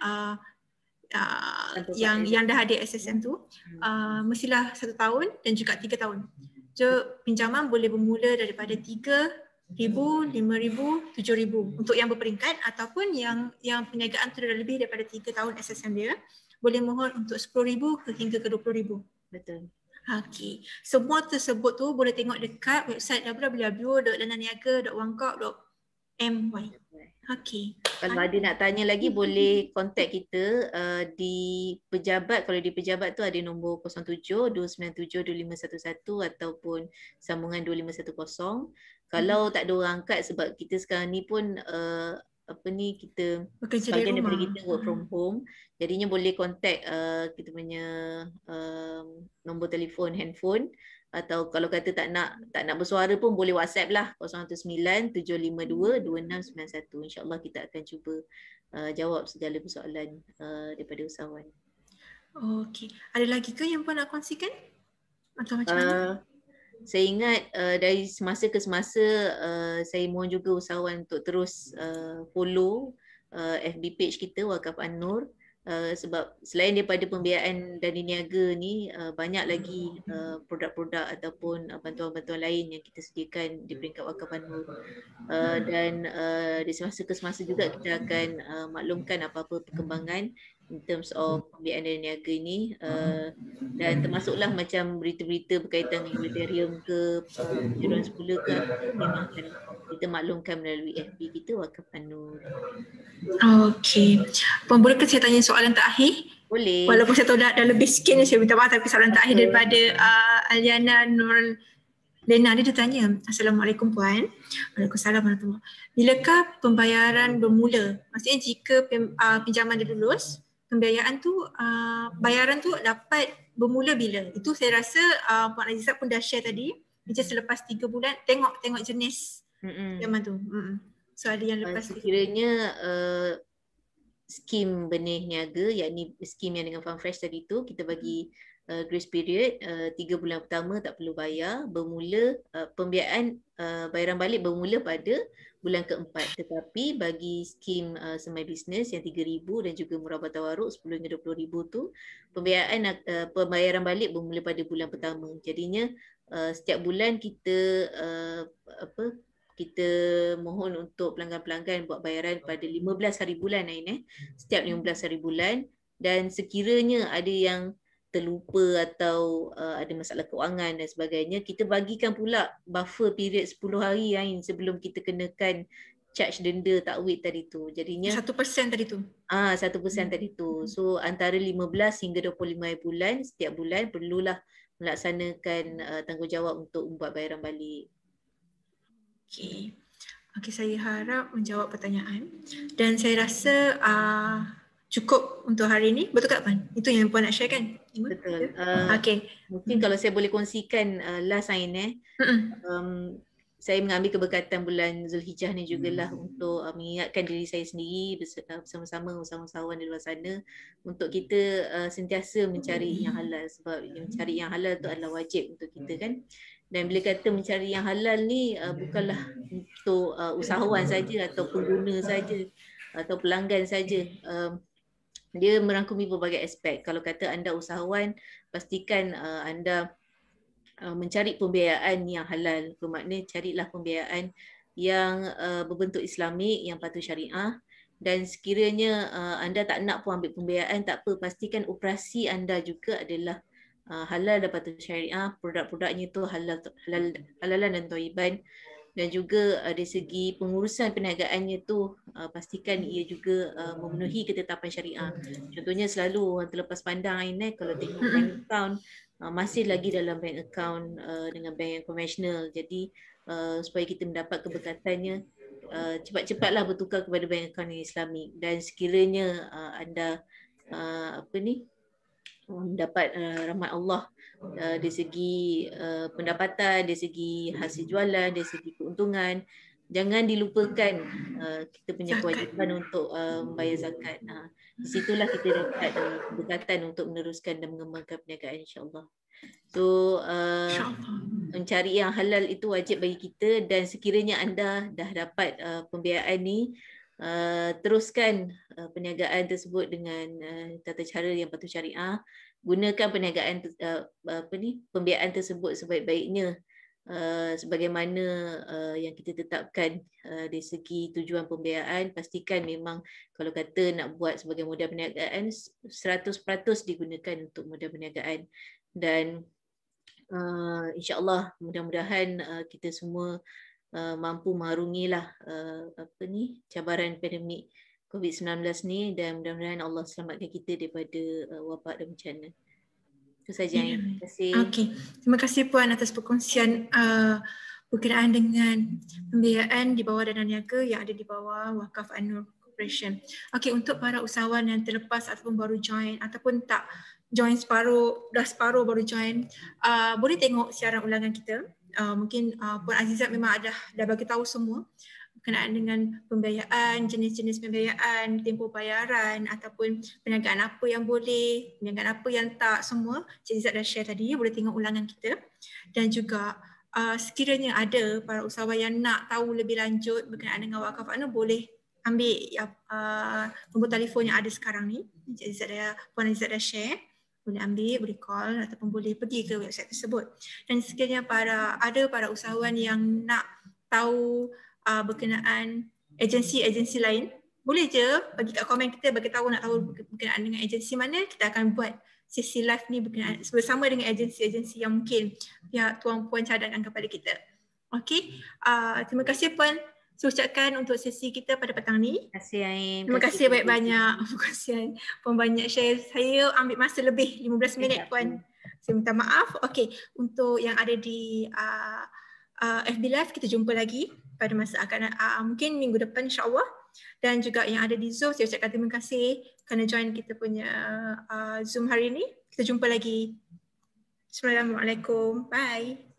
yang dah ada SSM tu, mestilah 1 tahun dan juga 3 tahun. So pinjaman boleh bermula daripada 3,000, 5,000, 7,000 untuk yang berperingkat, ataupun yang perniagaan tu dah lebih daripada 3 tahun SSM dia, boleh mohon untuk 10,000 hingga ke 20,000. Betul. Okey. Semua tersebut tu boleh tengok dekat website www.dananiaga.onecorp.my. Okey. Kalau ada nak tanya lagi boleh kontak kita di pejabat. Kalau di pejabat tu ada nombor 07-297-2511 ataupun sambungan 2510. Kalau tak ada orang angkat sebab kita sekarang ni pun kita sebagian daripada kita work from home, jadinya boleh kontak kita punya nombor telefon handphone, atau kalau kata tak nak bersuara pun boleh WhatsApp lah 019-752-2691. InsyaAllah kita akan cuba jawab segala persoalan daripada usahawan. Okey. Ada lagi ke yang Puan nak kongsikan? Atau macam mana? Saya ingat dari semasa ke semasa saya mohon juga usahawan untuk terus follow FB page kita Wakaf An-Nur, sebab selain daripada pembiayaan Dana Niaga ni, banyak lagi produk-produk ataupun bantuan-bantuan lain yang kita sediakan di peringkat Wakaf An-Nur, dan di semasa ke semasa juga kita akan maklumkan apa-apa perkembangan in terms of pembiayaan dan niaga ni, dan termasuklah macam berita-berita berkaitan dengan Ethereum ke, penjuruan semula ke apa ke, memang akan kita maklumkan melalui FB kita, Wakaf An-Nur. Okey. Bolehkah saya tanya soalan terakhir? Boleh. Walaupun saya tahu dah lebih sikit ni, saya minta maaf, tapi soalan terakhir daripada Aliana Nur Lena, dia tanya, Assalamualaikum Puan. Waalaikumsalam warahmatullahi. Bilakah pembayaran bermula? Maksudnya jika pinjaman dia lulus, pembiayaan tu, bayaran tu dapat bermula bila? Itu saya rasa Puan Azizah pun dah share tadi, just selepas 3 bulan, tengok jenis pinjaman tu. So ada yang lepas sekiranya skim benih niaga, yakni skim yang dengan Fund Fresh tadi tu, kita bagi grace period 3 bulan pertama tak perlu bayar, bermula pembiayaan bayaran balik bermula pada bulan keempat. Tetapi bagi skim semai bisnes yang 3,000 dan juga murabah tawaruk 10 hingga 20,000 tu, pembayaran balik bermula pada bulan pertama. Jadinya setiap bulan kita kita mohon untuk pelanggan-pelanggan buat bayaran pada 15 hari bulan setiap 15 hari bulan, dan sekiranya ada yang terlupa atau ada masalah kewangan dan sebagainya, kita bagikan pula buffer period 10 hari sebelum kita kenakan charge denda takwid tadi tu. Jadinya 1% tadi tu. 1% tadi tu. So antara 15 hingga 25 bulan setiap bulan perlulah melaksanakan tanggungjawab untuk membuat bayaran balik. Okey, saya harap menjawab pertanyaan dan saya rasa cukup untuk hari ini. Betul tak Puan? Itu yang Puan nak share kan? Betul. Okey. Mungkin kalau saya boleh kongsikan last saya mengambil keberkatan bulan Zulhijjah ni jugalah untuk mengingatkan diri saya sendiri bersama-sama usahawan di luar sana untuk kita sentiasa mencari yang halal, sebab mencari yang halal tu adalah wajib untuk kita kan. Dan bila kata mencari yang halal ni bukanlah untuk usahawan saja atau pengguna saja atau pelanggan saja. Dia merangkumi berbagai aspek. Kalau kata anda usahawan, pastikan anda mencari pembiayaan yang halal. Bermakna carilah pembiayaan yang berbentuk Islamik, yang patuh syariah. Dan sekiranya anda tak nak pun ambil pembiayaan, tak apa, pastikan operasi anda juga adalah halal dan patuh syariah, produk-produknya tu halalan dan thayyiban, dan juga dari segi pengurusan perniagaannya tu pastikan ia juga memenuhi ketetapan syariah. Contohnya selalu orang terlepas pandang kalau tengok bank account masih lagi dalam bank account dengan bank yang konvensional. Jadi supaya kita mendapat keberkatannya, cepat-cepatlah bertukar kepada bank account yang Islamik. Dan sekiranya anda mendapat rahmat Allah dari segi pendapatan, dari segi hasil jualan, dari segi keuntungan, jangan dilupakan kita punya kewajipan untuk membayar zakat. Di situlah kita dapat keberkatan untuk meneruskan dan mengembangkan perniagaan, insya-Allah. So mencari yang halal itu wajib bagi kita, dan sekiranya anda dah dapat pembiayaan ni, teruskan perniagaan tersebut dengan tata cara yang patuh syariah. Gunakan perniagaan pembiayaan tersebut sebaik-baiknya sebagaimana yang kita tetapkan dari segi tujuan pembiayaan. Pastikan memang kalau kata nak buat sebagai modal perniagaan, 100% digunakan untuk modal perniagaan. Dan insya-Allah mudah-mudahan kita semua mampu mengarungilah cabaran pandemik COVID-19 ni, dan mudah-mudahan Allah selamatkan kita daripada wabak dan bencana. Itu saja. Terima kasih. Okey. Terima kasih Puan atas perkongsian berkenaan dengan pembiayaan di bawah Dana Niaga yang ada di bawah Wakaf An-Nur Corporation. Okey, untuk para usahawan yang terlepas ataupun baru join ataupun tak join dah separuh baru join, boleh tengok siaran ulangan kita. Mungkin Puan Azizah memang dah bagi tahu semua berkenaan dengan pembiayaan, jenis-jenis pembiayaan, tempoh bayaran ataupun perniagaan apa yang boleh, perniagaan apa yang tak, semua Cik Izzat dah share tadi. Boleh tengok ulangan kita. Dan juga sekiranya ada para usahawan yang nak tahu lebih lanjut berkenaan dengan Wakaf An-Nur, boleh ambil nombor telefon yang ada sekarang ni. Cik Izzat Puan Izzat dah share. Boleh ambil, boleh call ataupun boleh pergi ke website tersebut. Dan sekiranya ada para usahawan yang nak tahu berkenaan agensi-agensi lain boleh je bagi kat komen kita, bagi tahu nak tahu berkenaan dengan agensi mana. Kita akan buat sesi live ni berkenaan bersama dengan agensi-agensi yang mungkin pihak Tuan Puan cadangkan kepada kita. Okey, terima kasih Puan. Saya ucapkan untuk sesi kita pada petang ni. Terima kasih Aim. Terima kasih banyak-banyak. Terima kasih Puan banyak share. Saya ambil masa lebih 15 minit Puan. Saya minta maaf. Okey, untuk yang ada di FB Live, kita jumpa lagi pada masa akan mungkin minggu depan insya-Allah. Dan juga yang ada di Zoom, saya ucapkan terima kasih kerana join kita punya Zoom hari ini. Kita jumpa lagi. Assalamualaikum. Bye.